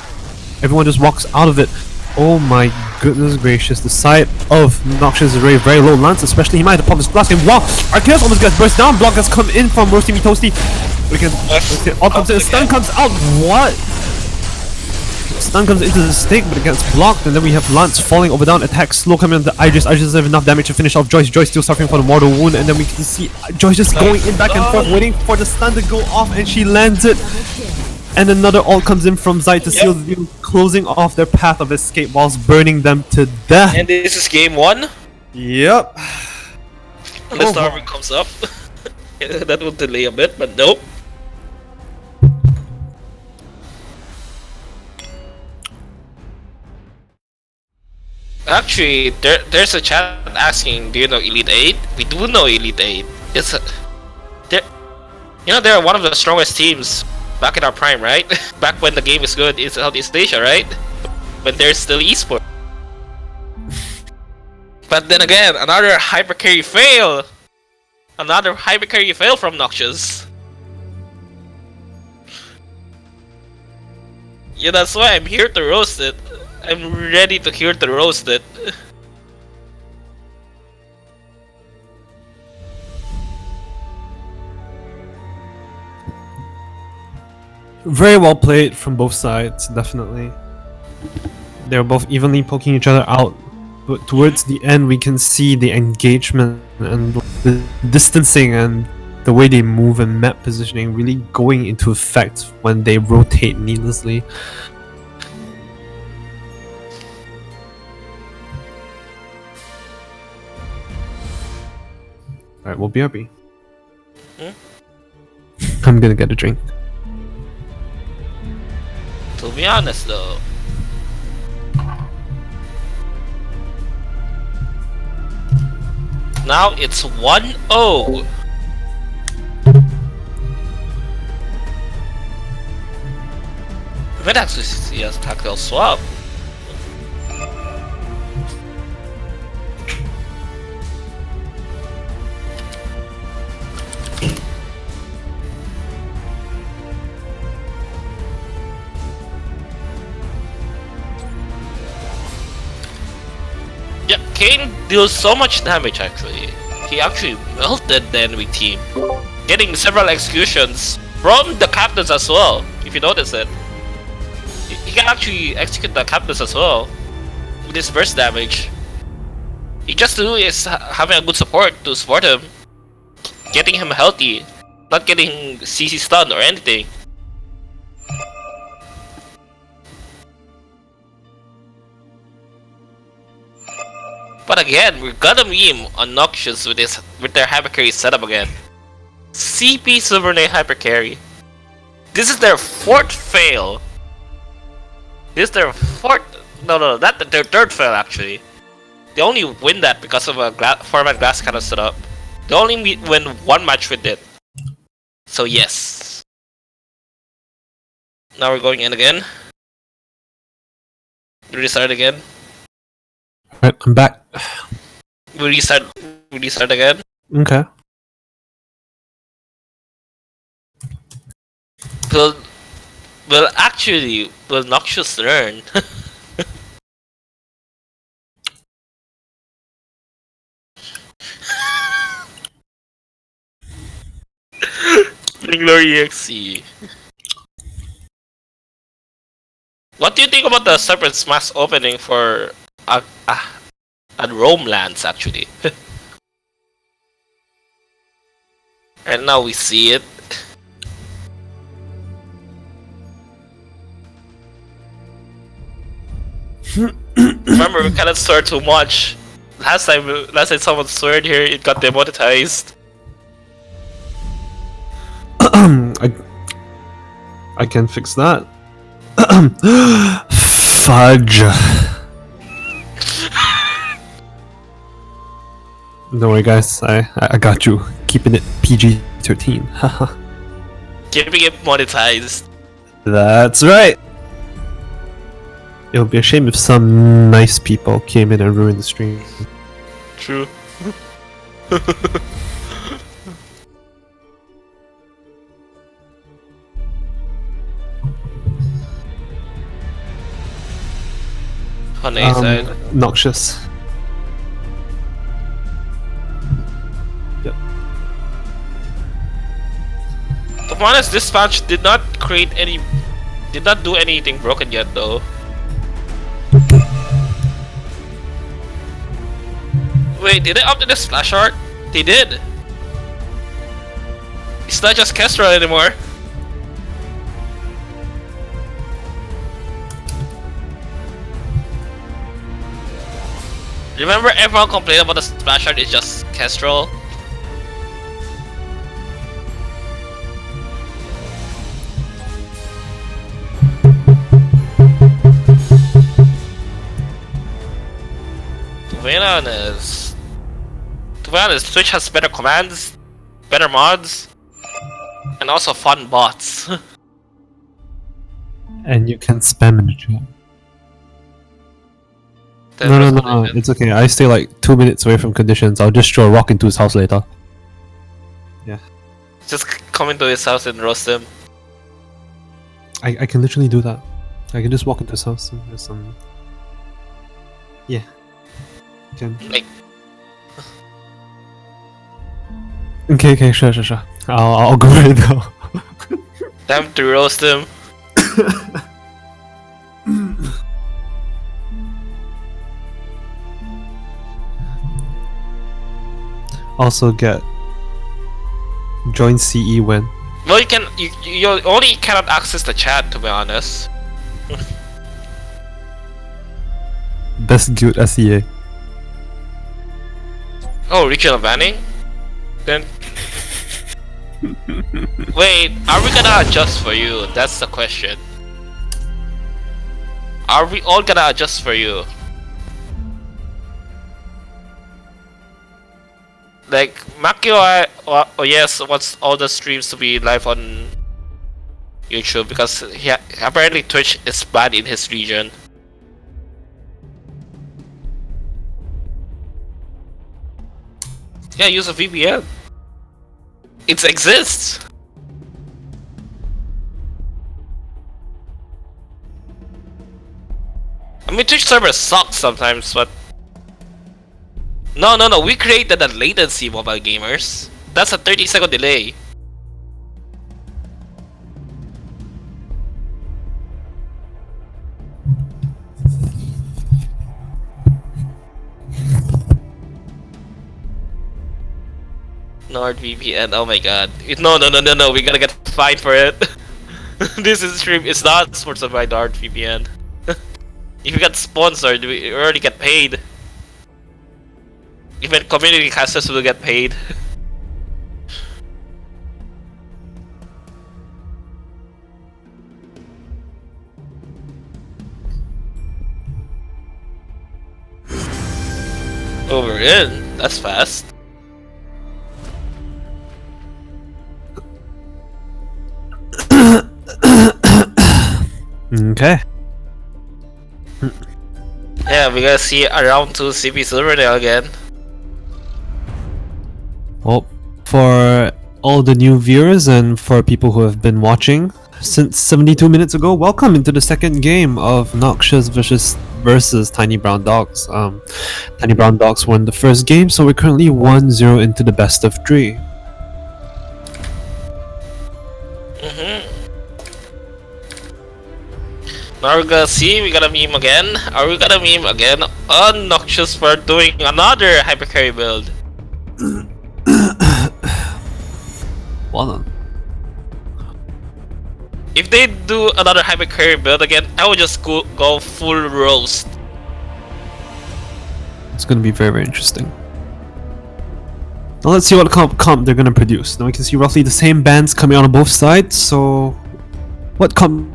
Everyone just walks out of it. Oh my goodness gracious. The side of Noxiouz is very, very low. Lance especially, he might have popped his blast, and wow! Arceus almost gets burst down. Block has come in from Roshi Mitosi. We can all comes in. Stun comes out. What? Stun comes into the stake, but it gets blocked, and then we have Lance falling over down. Attack slow coming on the Idris. Idris doesn't have enough damage to finish off Joyce. Joyce still suffering from the Mortal Wound, and then we can see Joyce just going in back and forth, waiting for the stun to go off, and she lands it. And another ult comes in from Zite to seal the deal, closing off their path of escape whilst burning them to death. And this is game 1? Yep. Unless the armor comes up. That will delay a bit, but nope. Actually, there's a chat asking, do you know Elite 8? We do know Elite 8. It's they're one of the strongest teams back in our prime, right? Back when the game is good in Southeast Asia, right? When there's still esport. But then again, another hyper carry fail! Another hyper carry fail from Noxiouz. Yeah, that's why I'm here to roast it. I'm ready to roast it. Very well played from both sides, definitely. They were both evenly poking each other out, but towards the end we can see the engagement and the distancing and the way they move and map positioning really going into effect when they rotate needlessly. Alright, we'll BRB. I'm gonna get a drink. To be honest though, now it's 1-0. We might actually see us tactical swap. Yeah, Kane deals so much damage actually. He actually melted the enemy team, getting several executions from the captains as well, if you notice it. He can actually execute the captains as well with his burst damage. He just is having a good support to support him, getting him healthy, not getting CC stun or anything. But again, we're gonna meme on Noxiouz with their hyper carry setup again. CP Silver Knight hyper carry. This is their 4th fail. This is their 4th. No, not their 3rd fail actually. They only win that because of a format glass cannon setup. They only win 1 match with it. So yes. Now we're going in again. We restart again. Alright, I'm back. We restart again. Okay. Will actually, will Noxiouz learn? Glory EXE. What do you think about the separate smash opening for Rome lands actually? And now we see it. Remember, we cannot store too much. Last time someone stored here, it got demonetized. I can fix that. Fudge. Don't worry, guys. I got you. Keeping it PG-13. Haha. Keeping it monetized. That's right. It would be a shame if some nice people came in and ruined the stream. True. On A side. Noxiouz. Yep. To be honest, this patch did not do anything broken yet though. Wait, did they update the splash art? They did. It's not just Kestrel anymore. Remember everyone complained about the splash art is just Kestrel? To be honest, Twitch has better commands, better mods, and also fun bots. And you can spam in the chat. No, it's okay. I stay like 2 minutes away from conditions. I'll just throw a rock into his house later. Yeah. Just come into his house and roast him. I can literally do that. I can just walk into his house and there's some... Yeah. Can... Like... Okay, sure. I'll go right now. Time to roast him. Also get join CE when. Well, you only cannot access the chat, to be honest. Best guild SEA. Oh, regional banning? Then Wait, are we gonna adjust for you? That's the question. Are we all gonna adjust for you? Like, Makio, yes, wants all the streams to be live on YouTube because apparently Twitch is banned in his region. Yeah, use a VPN. It exists. I mean, Twitch servers suck sometimes, but no, we created a latency, mobile gamers. That's a 30-second delay. NordVPN, oh my god. No, we gotta get fined for it. This is stream, it's not sponsored by NordVPN. If you get sponsored, we already get paid. Even community casters will get paid. Oh, we're in. That's fast. Okay. Yeah, we gotta see around 2 CP Silverdale again. Well, for all the new viewers and for people who have been watching since 72 minutes ago, welcome into the second game of Noxiouz versus Tiny Brown Dogs. Tiny Brown Dogs won the first game, so we're currently 1-0 into the best of 3. Now we're gonna see, we got a meme again. Are we gonna meme again on Noxiouz for doing another hypercarry build? Well done. If they do another hypercarry build again, I would just go full roast. It's gonna be very, very interesting. Now let's see what comp they're gonna produce. Now we can see roughly the same bands coming out on both sides, so what comp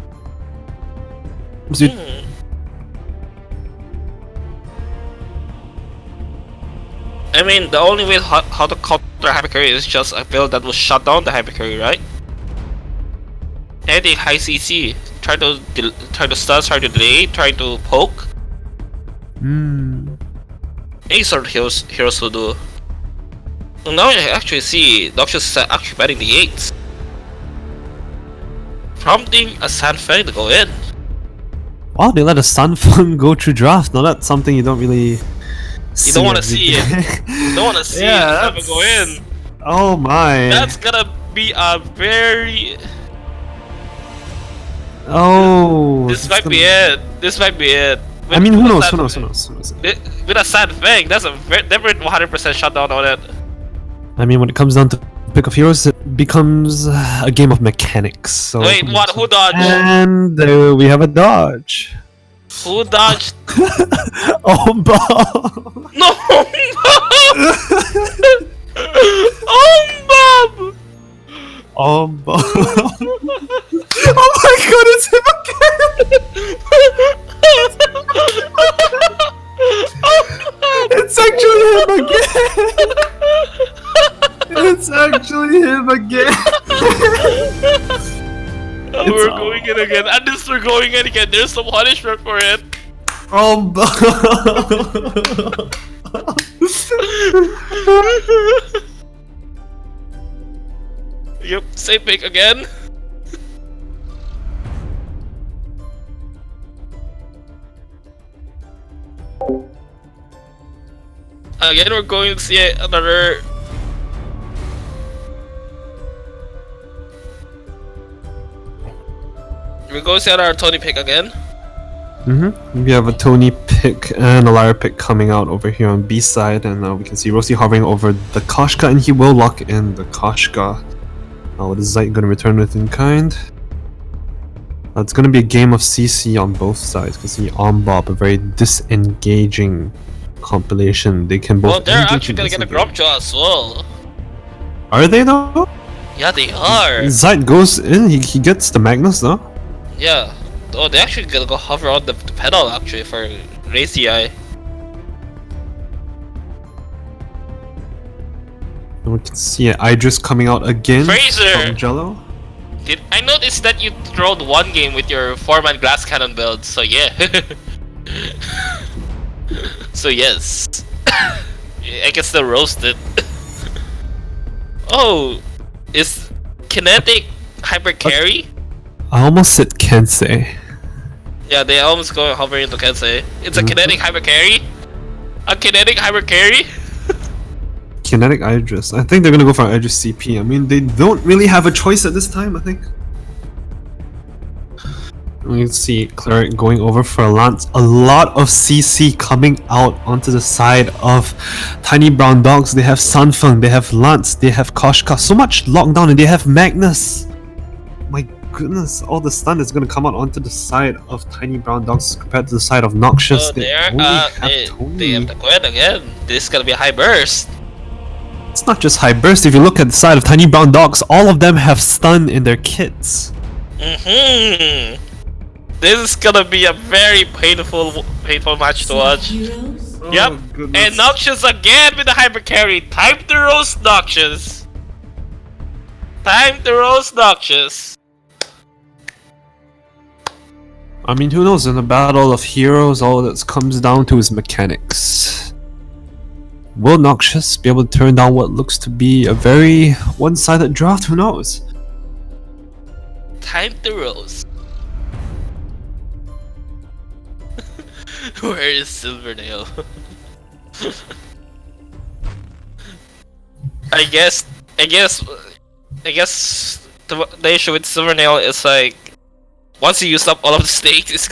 I mean, the only way how to counter hypercarry is just a build that will shut down the hypercarry, right? Anything high CC, try to stun, try to delay, try to poke. Any sort of heroes will do. And now I actually see Noxiouz is actually betting the 8s, prompting a Sanfeng to go in. Wow, they let a Sunfeng go through draft. Now that's something you don't really see. You don't want to see it. You don't want to see it go in. Oh my. That's gonna be a very... Oh. This might be it. This might be it. I mean, who knows? Who knows? With a Sanfeng, that's a never 100% shutdown on it. I mean, when it comes down to pick of heroes, it becomes a game of mechanics. So wait, what? Who dodged? And we have a dodge. Who dodged? Oh, Bob! No! Bob! Oh, Bob! Oh my god, it's him again! It's actually him again! It's actually him again! We're going in again, and this we're going in again. There's some punishment for it. Oh, Bob! Yep, same pick again. Again, we're going to see another. We're going to see another Tony pick again. We have a Tony pick and a Lyra pick coming out over here on B side, and we can see Rosie hovering over the Koshka, and he will lock in the Koshka. What is Zeit going to return with in kind? It's going to be a game of CC on both sides, because the Bob, a very disengaging compilation. They can both. Well, they're actually going to get a Grumjaw as well. Are they though? Yeah, they are. Zite goes in, he gets the Magnus though. Yeah. Oh, they actually gonna go hover on the pedal actually for raise the eye. And we can see Idris coming out again Fraser! from Jello. I noticed that you throwed one game with your 4-man glass cannon build, so yeah. So yes. I can still roast it. Oh, is kinetic hyper carry? I almost said Kensei. Yeah, they almost go hover into Kensei. It's a kinetic hyper carry? A kinetic hyper carry? Kinetic Idris. I think they're gonna go for Idris CP. I mean, they don't really have a choice at this time, I think. We can see Cleric going over for a Lance. A lot of CC coming out onto the side of Tiny Brown Dogs. They have Sanfeng, they have Lance, they have Koshka. So much lockdown, and they have Magnus. My goodness, all the stun is gonna come out onto the side of Tiny Brown Dogs compared to the side of Noxiouz. Oh, they have the Gwen again. This is gonna be a high burst. It's not just high burst. If you look at the side of Tiny Brown Dogs, all of them have stun in their kits. This is gonna be a very painful match to watch. Heroes. Yep. Goodness. And Noxiouz again with the hyper carry. Time to roast Noxiouz. Time to roast Noxiouz. I mean, who knows? In the battle of heroes, all that comes down to is mechanics. Will Noxiouz be able to turn down what looks to be a very one-sided draft? Who knows? Time to roast. Where is Silvernail? I guess the issue with Silvernail is like once you use up all of the stakes, he's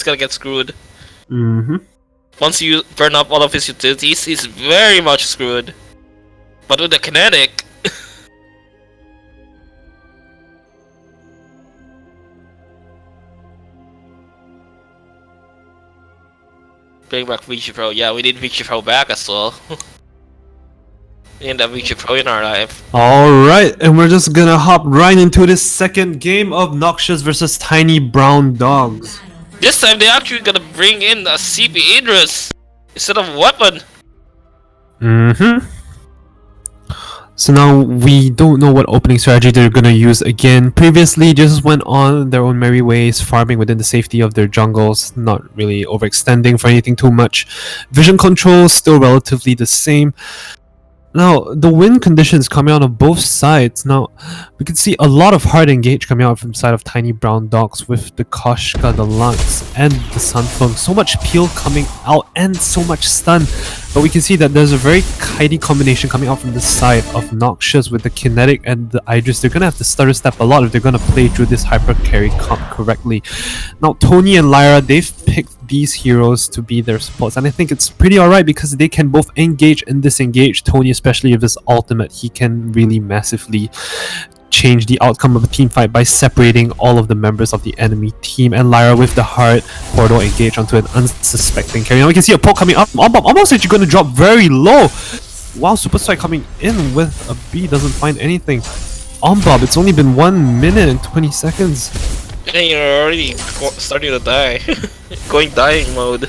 gonna get screwed. Once you burn up all of his utilities, he's very much screwed. But with the kinetic, bring back Vici Pro. Yeah, we need Vici Pro back as well. We need that Vici Pro in our life. Alright, and we're just gonna hop right into this second game of Noxiouz versus Tiny Brown Dogs. This time they're actually gonna bring in a CP Idris instead of weapon. So now we don't know what opening strategy they're gonna use again. Previously, just went on their own merry ways, farming within the safety of their jungles, not really overextending for anything too much. Vision control still relatively the same. Now, the win conditions coming out of both sides. Now, we can see a lot of hard engage coming out from the side of Tiny Brown Dogs with the Koshka, the Lance, and the Sanfeng. So much peel coming out and so much stun. But we can see that there's a very kitey combination coming out from the side of Noxiouz with the Kinetic and the Idris. They're going to have to stutter step a lot if they're going to play through this hyper carry comp correctly. Now, Tony and Lyra, they've picked these heroes to be their supports, and I think it's pretty alright because they can both engage and disengage. Tony, especially with his ultimate, he can really massively change the outcome of a team fight by separating all of the members of the enemy team. And Lyra with the hard portal engage onto an unsuspecting carry. Now we can see a poke coming up. Almost actually going to drop very low. Wow, Super Strike coming in with a B, doesn't find anything. Bob, it's only been 1 minute and 20 seconds. And you're already starting to die. Going dying mode.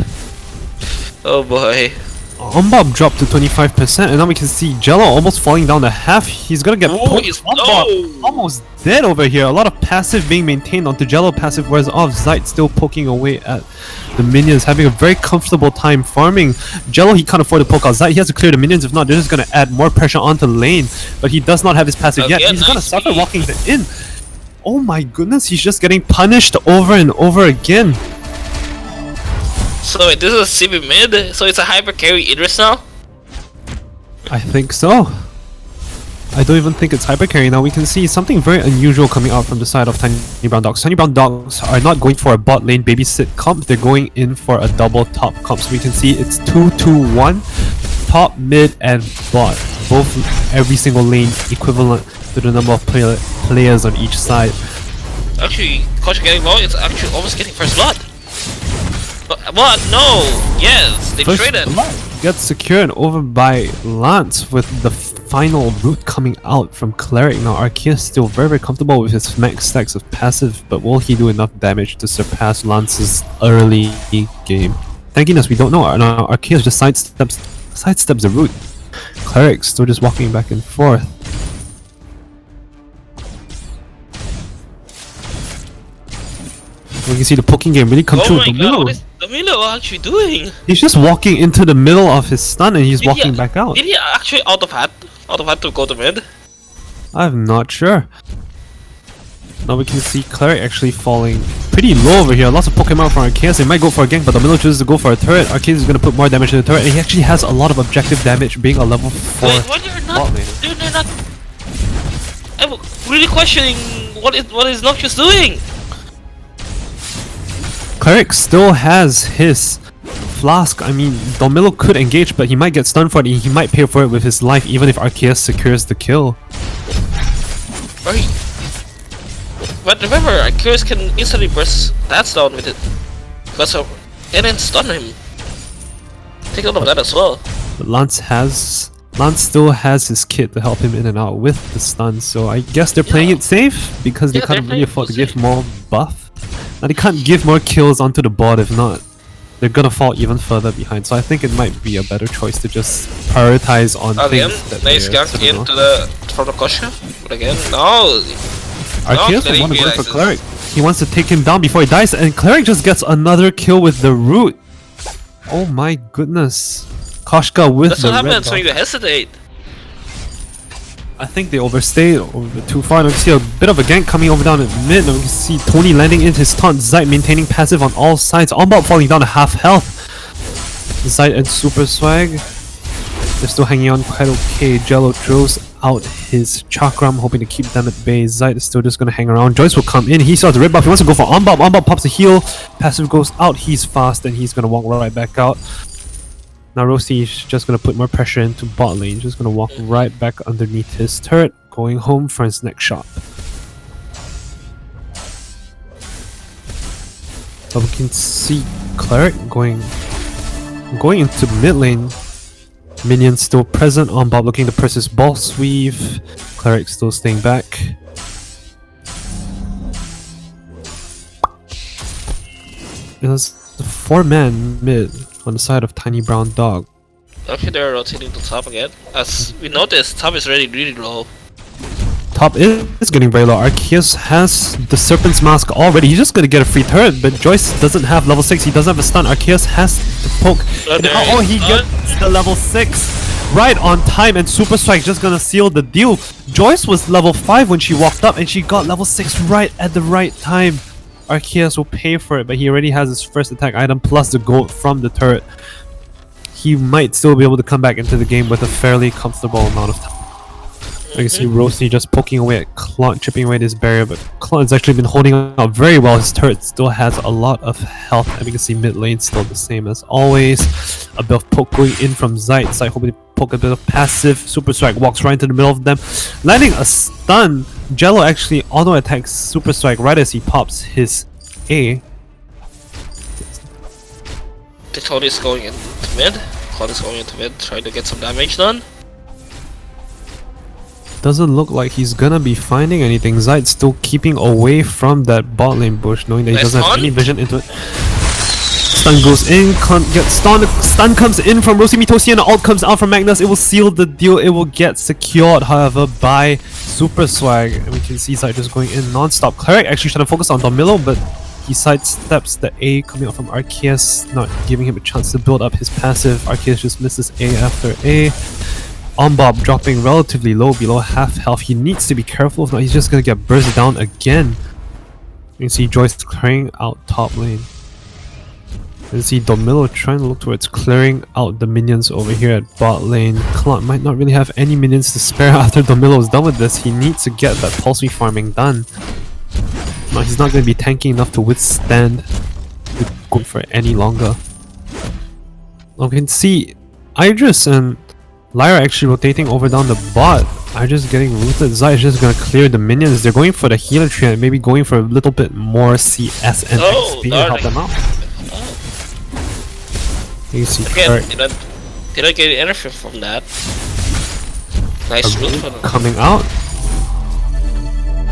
Oh boy. Bob dropped to 25%, and now we can see Jello almost falling down to half. He's gonna get almost dead over here. A lot of passive being maintained onto Jello passive, whereas Zite still poking away at the minions, having a very comfortable time farming. Jello, he can't afford to poke out Zite. He has to clear the minions. If not, they're just gonna add more pressure onto lane. But he does not have his passive yet. He's gonna suffer walking the in. Oh my goodness, he's just getting punished over and over again. So wait, this is a CB mid? So it's a hyper carry Idris now? I think so. I don't even think it's hyper carry now. We can see something very unusual coming out from the side of Tiny Brown Dogs. Tiny Brown Dogs are not going for a bot lane babysit comp, they're going in for a double top comp. So we can see it's 2-2-1, top, mid, and bot. Both every single lane equivalent to the number of players on each side. Actually, Kosh getting low, it's actually almost getting first blood. What? No! Yes! They First traded! blood gets secured over by Lance with the final root coming out from Cleric. Now Arceus still very comfortable with his max stacks of passive, but will he do enough damage to surpass Lance's early game? Thank goodness we don't know. Now Arceus just sidesteps the root. Cleric still just walking back and forth. We can see the poking game really come true. Oh my god, what is Domilo actually doing? He's just walking into the middle of his stun and he's walking back out. Did he actually out of hat to go to mid? I'm not sure. Now we can see Cleric actually falling pretty low over here. Lots of Pokemon from Arceus. They might go for a gank, but Domino chooses to go for a turret. Arceus is going to put more damage to the turret, and he actually has a lot of objective damage being a level 4. Wait, what? You're not... Dude, they're not... I'm really questioning what is Noxiouz doing? Cleric still has his flask. I mean, Domino could engage, but he might get stunned for it. He might pay for it with his life, even if Arceus secures the kill. Right. But remember, Arceus can easily burst stats down with it. And then stun him. Take note of that as well. But Lance still has his kit to help him in and out with the stun, so I guess they're playing it safe because they can't really afford to give more buff. Now they can't give more kills onto the board, if not, they're gonna fall even further behind. So I think it might be a better choice to just prioritize on again, things that nice gank into the from the Kosha. But again, no. Arceus would want to go for Cleric. He wants to take him down before he dies, and Cleric just gets another kill with the root. Oh my goodness. Koshka with That's the what red happens when dot. you hesitate. I think they overstayed over too far. Now we can see a bit of a gank coming over down at mid. Now we can see Tony landing into his taunt. Zite maintaining passive on all sides. Onbot falling down to half health. Zite and Super Swag, they're still hanging on quite okay. Jello throws out his Chakram, hoping to keep them at bay. Zite is still just going to hang around. Joyce will come in. He saw the red buff. He wants to go for Onbot. Onbot pops a heal. Passive goes out. He's fast and he's going to walk right back out. Now Rosie is just going to put more pressure into bot lane. Just going to walk right back underneath his turret, going home for his next shot. So we can see Cleric going into mid lane. Minions still present. On Bob looking to press his ball sweave. Cleric still staying back. It was the 4-man mid on the side of Tiny Brown Dog. Okay, they're rotating to top again. As we noticed, top is already really low. Top is getting very low. Arceus has the Serpent's Mask already. He's just gonna get a free turret, but Joyce doesn't have level 6. He doesn't have a stun. Arceus has the poke. And he gets the level 6 right on time, and Super Strike just gonna seal the deal. Joyce was level 5 when she walked up, and she got level 6 right at the right time. Arceus will pay for it, but he already has his first attack item plus the gold from the turret. He might still be able to come back into the game with a fairly comfortable amount of time. You can see Rosie just poking away at Claude, chipping away at his barrier, but Claude's actually been holding out very well. His turret still has a lot of health, and we can see mid lane still the same as always. A bit of poke going in from Zite. Zite hoping to poke a bit of passive. Super Strike walks right into the middle of them, landing a stun. Jello actually auto attacks Super Strike right as he pops his A. Claude is going into mid. Claude is going into mid, trying to get some damage done. Doesn't look like he's gonna be finding anything. Zite's still keeping away from that bot lane bush, knowing that he doesn't have any vision into it. Stun goes in, can't get stunned. Stun comes in from Rosie Mitosi, and the ult comes out from Magnus. It will seal the deal. It will get secured, however, by Super Swag. And we can see Zite just going in non-stop. Cleric actually trying to focus on Domilo, but he sidesteps the A coming out from Arceus, not giving him a chance to build up his passive. Arceus just misses A after A. Onbob dropping relatively low, below half health. He needs to be careful, if not he's just gonna get burst down again. You can see Joyce clearing out top lane. You can see Domilo trying to look towards clearing out the minions over here at bot lane. Claude might not really have any minions to spare after Domilo is done with this. He needs to get that pulse farming done. No, he's not gonna be tanky enough to withstand going for it any longer. Now we can see Idris and Lyra actually rotating over down the bot. I'm just getting rooted. Zai is just gonna clear the minions. They're going for the healer tree and maybe going for a little bit more CS and XP to help them out. You see again, did I get anything from that? Nice root for them. Coming out.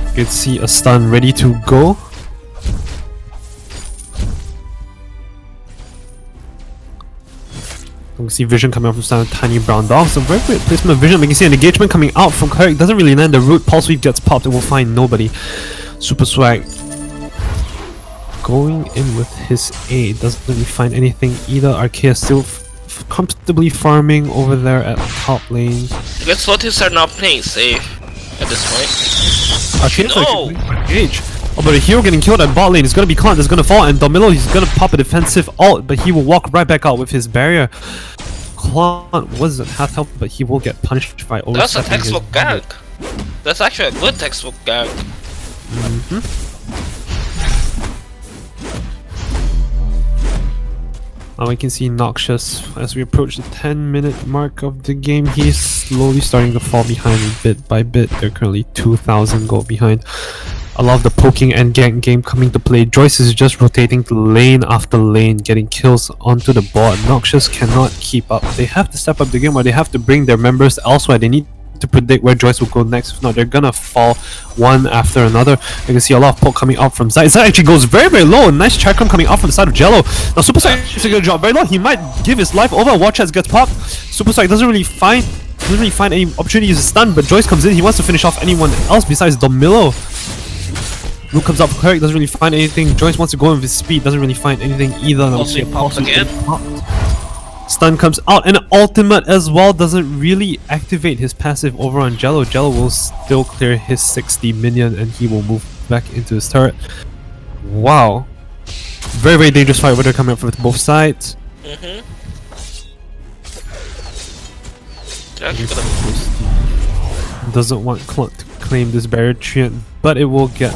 You can see a stun ready to go. You can see vision coming out from some tiny brown dog. So very great placement of vision. We can see an engagement coming out from Cleric. Doesn't really land. The root pulse sweep gets popped. It will find nobody. Super swag. Going in with his A. Doesn't really find anything either. Archaea still comfortably farming over there at top lane. Let's notice are not playing safe at this point. Archaea's No! engage. Oh, but a hero getting killed at bot lane is gonna be Clint that's gonna fall, and Domilo he's gonna pop a defensive ult, but he will walk right back out with his barrier. Clint wasn't half health, but he will get punished by over. That's a textbook gag. That's actually a good textbook gag. Now we can see Noxiouz as we approach the 10-minute mark of the game. He's slowly starting to fall behind bit by bit. They're currently 2,000 gold behind. I love the poking and gank game coming to play. Joyce is just rotating to lane after lane, getting kills onto the board. Noxiouz cannot keep up. They have to step up the game, or they have to bring their members elsewhere. They need to predict where Joyce will go next. If not, they're gonna fall one after another. You can see a lot of poke coming out from Zai. Zai actually goes very, very low. Nice chakram coming out from the side of Jello. Now Super Strike is gonna drop very low. He might give his life over. Watch as gets popped. Super Strike doesn't really find any opportunity to use a stun, but Joyce comes in. He wants to finish off anyone else besides Domilo. Luke comes up for Cleric, doesn't really find anything. Joyce wants to go in with his speed, doesn't really find anything either. Also pops again. Stun comes out, and ultimate as well doesn't really activate his passive over on Jello. Jello will still clear his 60 minion, and he will move back into his turret. Wow. Very, very dangerous fight where they're coming up with both sides. Doesn't want Clunt to claim this barrier treant, but it will get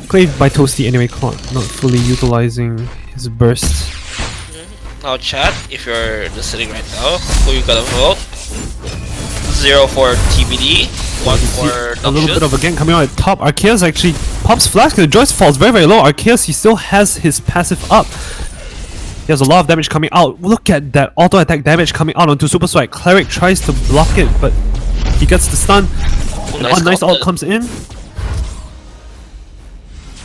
claimed by Toasty anyway. Clunt not fully utilizing his burst. Now chat, if you're listening right now, who you gotta vote? 0 for TBD, 1 for a little bit Noxiouz. of a gank coming out at top. Archaeus actually pops flash because Joyce falls very, very low. Archaeus, he still has his passive up. He has a lot of damage coming out. Look at that auto attack damage coming out onto Super Strike. Cleric tries to block it, but he gets the stun. Nice ult comes in.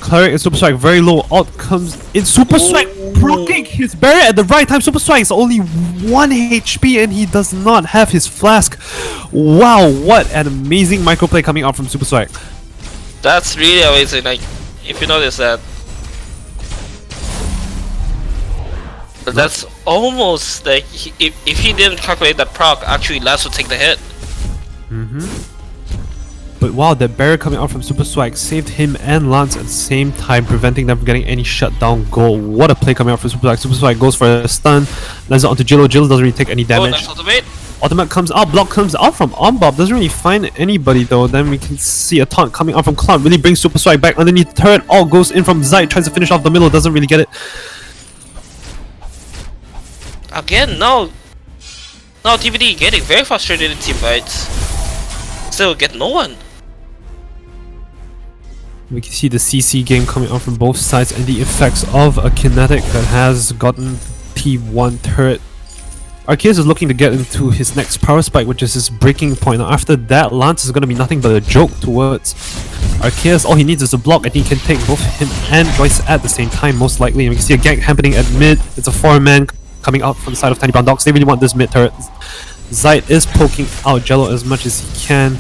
Cleric and Super Strike very low. Ult comes in. Super Strike blocking his barrier at the right time. Super Strike is only 1 HP and he does not have his flask. Wow, what an amazing microplay coming out from Super Strike. That's really amazing. Like, if you notice that, that's almost like if he didn't calculate that proc, actually Lance would take the hit. But wow, that barrier coming out from Super Swag saved him and Lance at the same time, preventing them from getting any shutdown goal. What a play coming out from Super Swag. Super Swag goes for a stun, lands it onto Jillo. Jillo doesn't really take any damage. Nice ultimate. Ultimate comes out, block comes out from Onbob, doesn't really find anybody though. Then we can see a taunt coming out from Clown, really brings Super Swag back underneath the turret. All goes in from Zai, tries to finish off the middle, doesn't really get it. Again, now TVD getting very frustrated in team fights. Still get no one. We can see the CC game coming out from both sides and the effects of a kinetic that has gotten T1 turret. Arceus is looking to get into his next power spike, which is his breaking point. Now after that, Lance is going to be nothing but a joke towards Arceus. All he needs is a block and he can take both him and Joyce at the same time, most likely. And we can see a gank happening at mid. It's a 4-man coming out from the side of Tiny Brown Dogs. They really want this mid turret. Zite is poking out Jello as much as he can.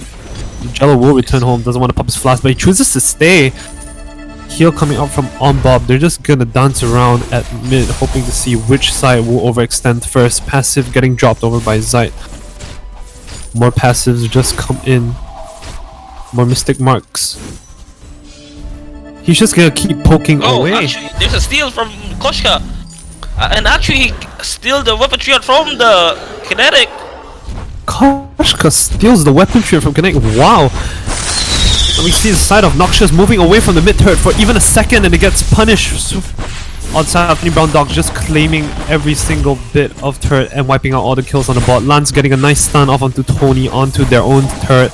Jello will return home, doesn't want to pop his flash, but he chooses to stay. Heal coming out from Onbob. They're just gonna dance around at mid, hoping to see which side will overextend first. Passive getting dropped over by Zite. More passives just come in. More mystic marks. He's just gonna keep poking away. Actually, there's a steal from Koshka. And actually, he steal the weapon tree from the kinetic. Koshka steals the weapon tree from Kinetic. Wow. And we see the side of Noxiouz moving away from the mid turret for even a second and it gets punished. On side of Tiny Brown Dog just claiming every single bit of turret and wiping out all the kills on the bot. Lance getting a nice stun off onto Tony onto their own turret.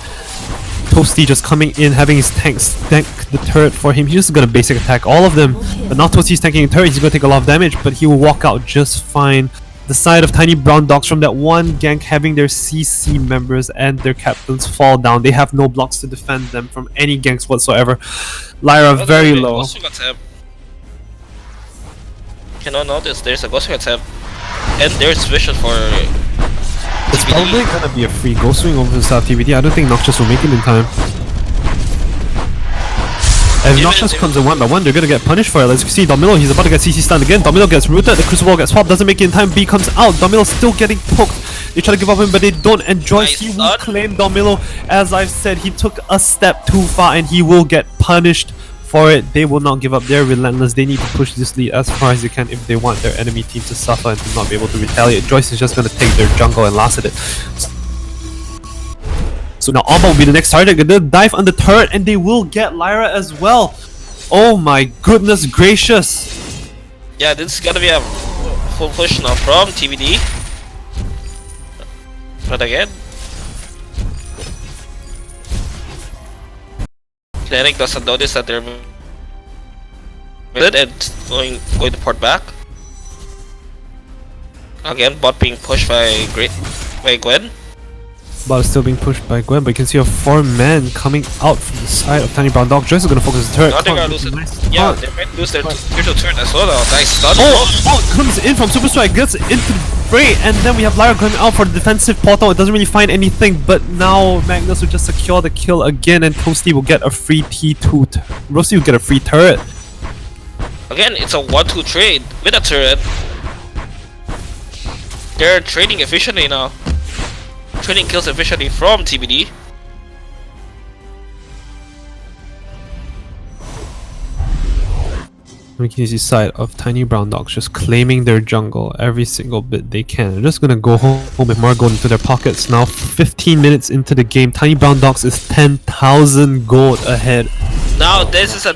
Toasty just coming in, having his tanks tank the turret for him. He's just gonna basic attack all of them. But now Toasty's tanking the turret, he's gonna take a lot of damage, but he will walk out just fine. the side of Tiny Brown Dogs from that one gank having their CC members and their captains fall down. They have no blocks to defend them from any ganks whatsoever. Lyra very low. Cannot notice there's a Ghost Swing attempt. And there's vision for It's probably gonna be a free Ghost Swing over the South TVD. I don't think Noxiouz will make it in time. If Noxiouz comes in 1-by-1, they're gonna get punished for it. Let's see Domino, he's about to get CC stunned again. Domino gets rooted, the Crucible gets swapped, doesn't make it in time. B comes out, Domino still getting poked. They try to give up him, but they don't. And Joyce, he will claim Domino. As I've said, he took a step too far and he will get punished for it. They will not give up. They're relentless. They need to push this lead as far as they can if they want their enemy team to suffer and to not be able to retaliate. Joyce is just gonna take their jungle and last at it. So now Alba will be the next target. Gonna dive on the turret and they will get Lyra as well. Oh my goodness gracious. Yeah, this is gonna be a full push now from TVD. But again, Clinic doesn't notice that they're good and going to port back. Again, bot being pushed by Gwen. Bot is still being pushed by Gwen, but you can see a 4-man coming out from the side of Tiny Brown Dog. Joyce is gonna focus his turret. Now they're gonna lose it. Yeah, they might lose their crucial turret as well now. Nice stun. Oh, comes in from Super Strike, gets into the fray, and then we have Lyra going out for the defensive portal. It doesn't really find anything, but now Magnus will just secure the kill again, and Toasty will get a free T2. Rosie will get a free turret. Again, it's a 1-2 trade with a turret. They're trading efficiently now. Trading kills efficiently from TBD. We can see side of Tiny Brown Dogs just claiming their jungle every single bit they can. They're just gonna go home with more gold into their pockets. Now 15 minutes into the game, Tiny Brown Dogs is 10,000 gold ahead. Now this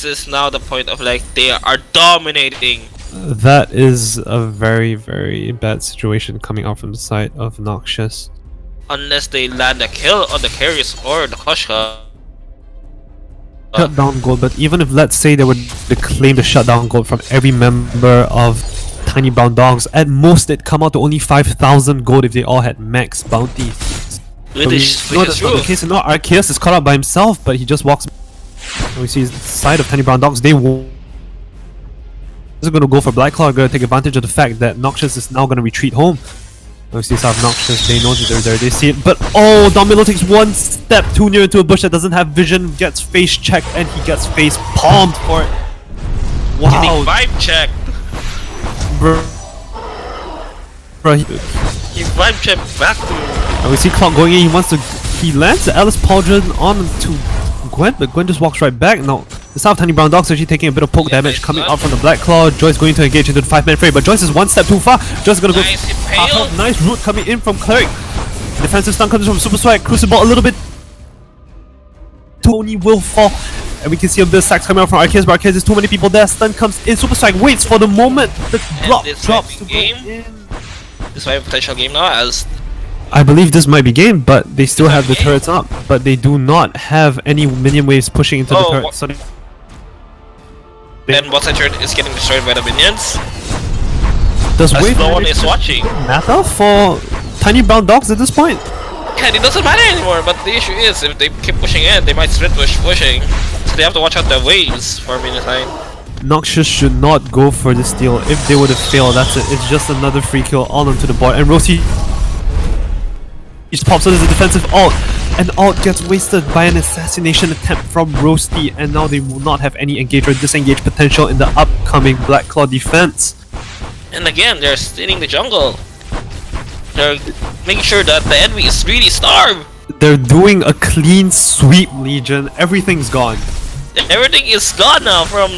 is now the point of like they are dominating. That is a very, very bad situation coming out from the side of Noxiouz. Unless they land a kill on the carries or the Koshka. Shutdown gold, but even if let's say they would claim the shutdown gold from every member of Tiny Brown Dogs, at most it'd come out to only 5,000 gold if they all had max bounty. Which is not the case. No, Arceus is caught up by himself, but he just walks. And we see the side of Tiny Brown Dogs, they will. Is going to go for Black Claw, going to take advantage of the fact that Noxiouz is now going to retreat home. We see South Noxiouz, they know that they're there, they see it, but oh, Domino takes one step too near into a bush that doesn't have vision, gets face checked, and he gets face palmed for it. Wow. Getting vibe checked. Bro, he vibe checked back to. And we see Clock going in, he lands the Alice Pauldron on to Gwen, but Gwen just walks right back. Now, the South Tiny Brown Dogs actually taking a bit of poke damage coming out from the Black Claw. Joyce going to engage into the 5-man fray, but Joyce is one step too far. Joyce is gonna go. Nice root coming in from Cleric. Defensive stun comes from Super Strike. Crucible a little bit. Tony will fall. And we can see a bit of stacks coming out from Arceus, but Arceus, there's too many people there. Stun comes in. Super Strike waits for the moment. The block drops to game. This might be a potential game now, as I believe this might be game, but they still have the turrets up. But they do not have any minion waves pushing into the turret. So and what's that turret is getting destroyed by the minions. Does wave no one is watching matter for Tiny Brown Dogs at this point? Yeah, it doesn't matter anymore, but the issue is if they keep pushing in, they might sprint pushing. So they have to watch out the waves for a minute time. Noxiouz should not go for this steal. If they would have failed, that's it. It's just another free kill all onto the board. And Rosie just pops out as a defensive ult. And ult gets wasted by an assassination attempt from Roasty. And now they will not have any engage or disengage potential in the upcoming Black Claw defense. And again, they're stealing the jungle. They're making sure that the enemy is really starved. They're doing a clean sweep, Legion. Everything's gone. Everything is gone now from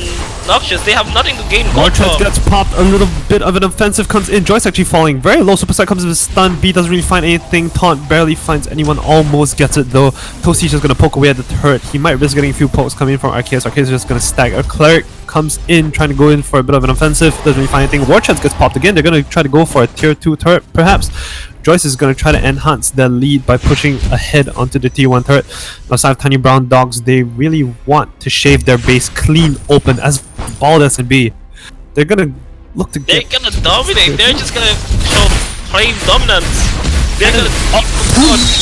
Noxiouz. They have nothing to gain gold from. gets popped, a little bit of an offensive comes in. Joyce actually falling very low. Superstar comes with a stun. B doesn't really find anything. Taunt barely finds anyone. Almost gets it though. Toasty's just gonna poke away at the turret. He might risk getting a few pokes coming in from Arceus. Arceus is just gonna stack. A Cleric comes in trying to go in for a bit of an offensive. Doesn't really find anything. Warchance gets popped again. They're gonna try to go for a tier 2 turret perhaps. Joyce is going to try to enhance their lead by pushing ahead onto the tier 1 turret. Now, side of Tiny Brown Dogs, they really want to shave their base clean open, as bald as can be. They're going to look to They're get. gonna dominate. They're just gonna show plain dominance. They're gonna.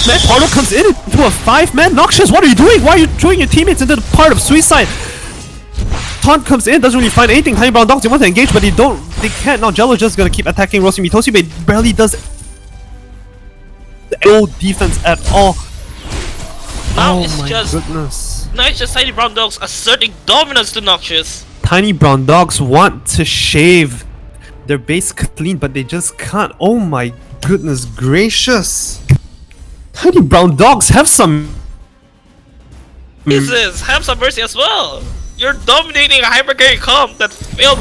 Man, Portal comes in into a 5-man. Noxiouz, what are you doing? Why are you throwing your teammates into the part of suicide? Taunt comes in, doesn't really find anything. Tiny Brown Dogs, they want to engage, but they can't. Now Jello's just gonna keep attacking Roasting Mitosi, but it barely does no defense at all. Now Oh it's my just. goodness. Now it's just Tiny Brown Dogs asserting dominance to Noxiouz. Tiny Brown Dogs want to shave their base clean, but they just can't. Oh my goodness gracious. Tiny Brown Dogs, have some. Jesus, have some mercy as well. You're dominating a hyper carry comp that failed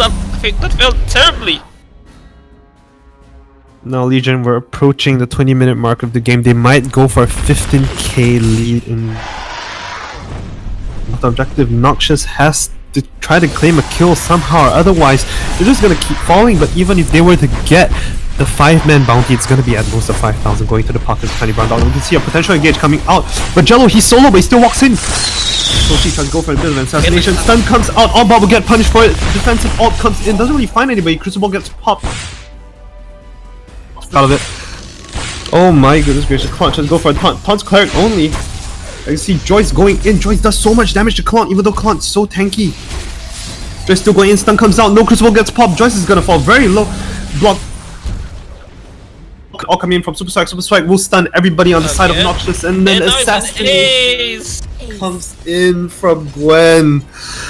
terribly. Now Legion, we're approaching the 20-minute mark of the game. They might go for a 15k lead in the objective. Noxiouz has to try to claim a kill somehow, or otherwise they're just gonna keep falling. But even if they were to get the 5-man bounty, it's gonna be at most of 5,000 going to the pockets of Tiny Brown Dog. We can see a potential engage coming out, but Jello, he's solo, but he still walks in. So she tries to go for a bit of an assassination. Stun comes out, on Bob will get punished for it. Defensive ult comes in, doesn't really find anybody. Crucible gets popped out of it. Oh my goodness gracious, Klon tries to go for a taunt. Taunt's cleric only. I see Joyce going in. Joyce does so much damage to Klon, even though Klon's so tanky. Joyce still going in, stun comes out, no Crucible gets popped. Joyce is gonna fall very low. Block all coming in from Super Strike. Super Strike will stun everybody on the side of Noxiouz, and then assassination comes in from Gwen.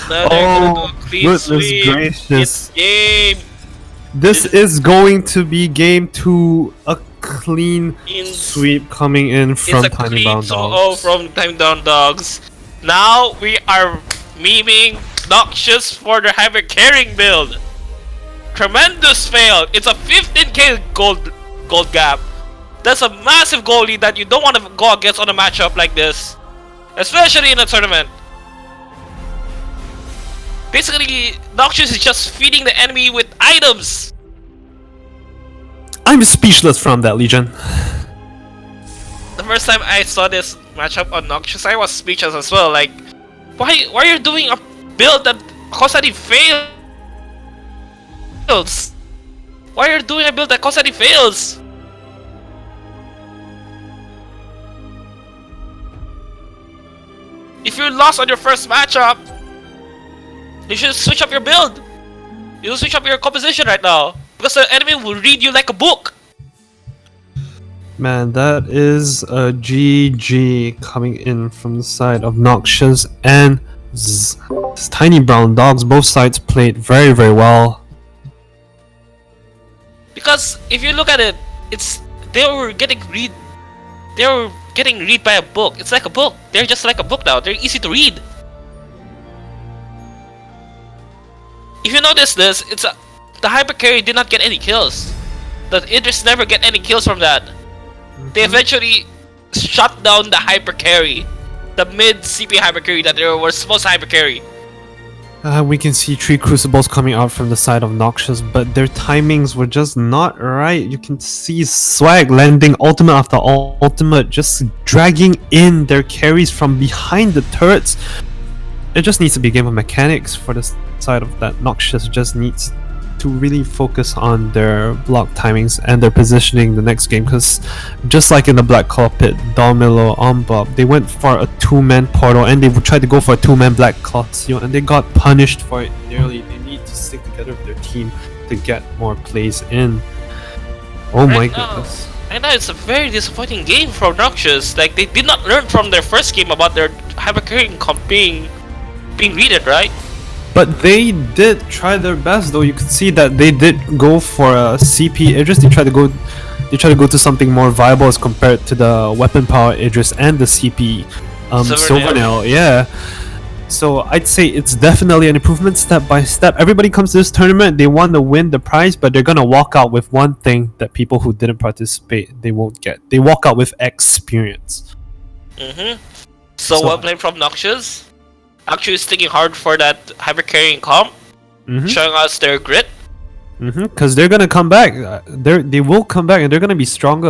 Oh goodness gracious. Game. This is going to be game 2, a clean sweep coming in from Tiny Brown Dogs. From Tiny Brown Dogs. Now we are memeing Noxiouz for their hyper carrying build. Tremendous fail. It's a 15k gold gap. That's a massive goal lead that you don't want to go against on a matchup like this, especially in a tournament. Basically, Noxiouz is just feeding the enemy with items. I'm speechless from that, Legion. The first time I saw this matchup on Noxiouz, I was speechless as well. Like, why are you doing a build that constantly fails? Why are you doing a build that constantly fails? If you lost on your first matchup, you should switch up your build. You should switch up your composition right now, because the enemy will read you like a book. Man, that is a GG coming in from the side of Noxiouz and Tiny Brown Dogs. Both sides played very, very well. Because if you look at it, they were getting read by a book. It's like a book. They're just like a book now. They're easy to read. If you notice this, the hyper carry did not get any kills. The Idris never get any kills from that. They eventually shut down the hyper carry, the mid CP hyper carry that they were supposed to hyper carry. We can see 3 Crucibles coming out from the side of Noxiouz, but their timings were just not right. You can see Swag landing ultimate after ultimate, just dragging in their carries from behind the turrets. It just needs to be a game of mechanics for the side of that. Noxiouz just needs to really focus on their block timings and their positioning the next game, because just like in the Black Claw pit, Domilo, Ombob, they went for a 2-man portal and they tried to go for a 2-man Black Claw seal and they got punished for it nearly. They need to stick together with their team to get more plays in. Oh my goodness. I know it's a very disappointing game for Noxiouz. Like, they did not learn from their first game about their hyper carrying comp being readed, right? But they did try their best, though. You could see that they did go for a CP Idris. They try to go to something more viable as compared to the weapon power Idris and the CP Silvernail. Yeah. So I'd say it's definitely an improvement step by step. Everybody comes to this tournament, they want to win the prize, but they're gonna walk out with one thing that people who didn't participate they won't get. They walk out with experience. So well played from Noxiouz. Actually sticking hard for that hyper carrying comp, showing us their grit. Because they're gonna come back. They will come back and they're gonna be stronger.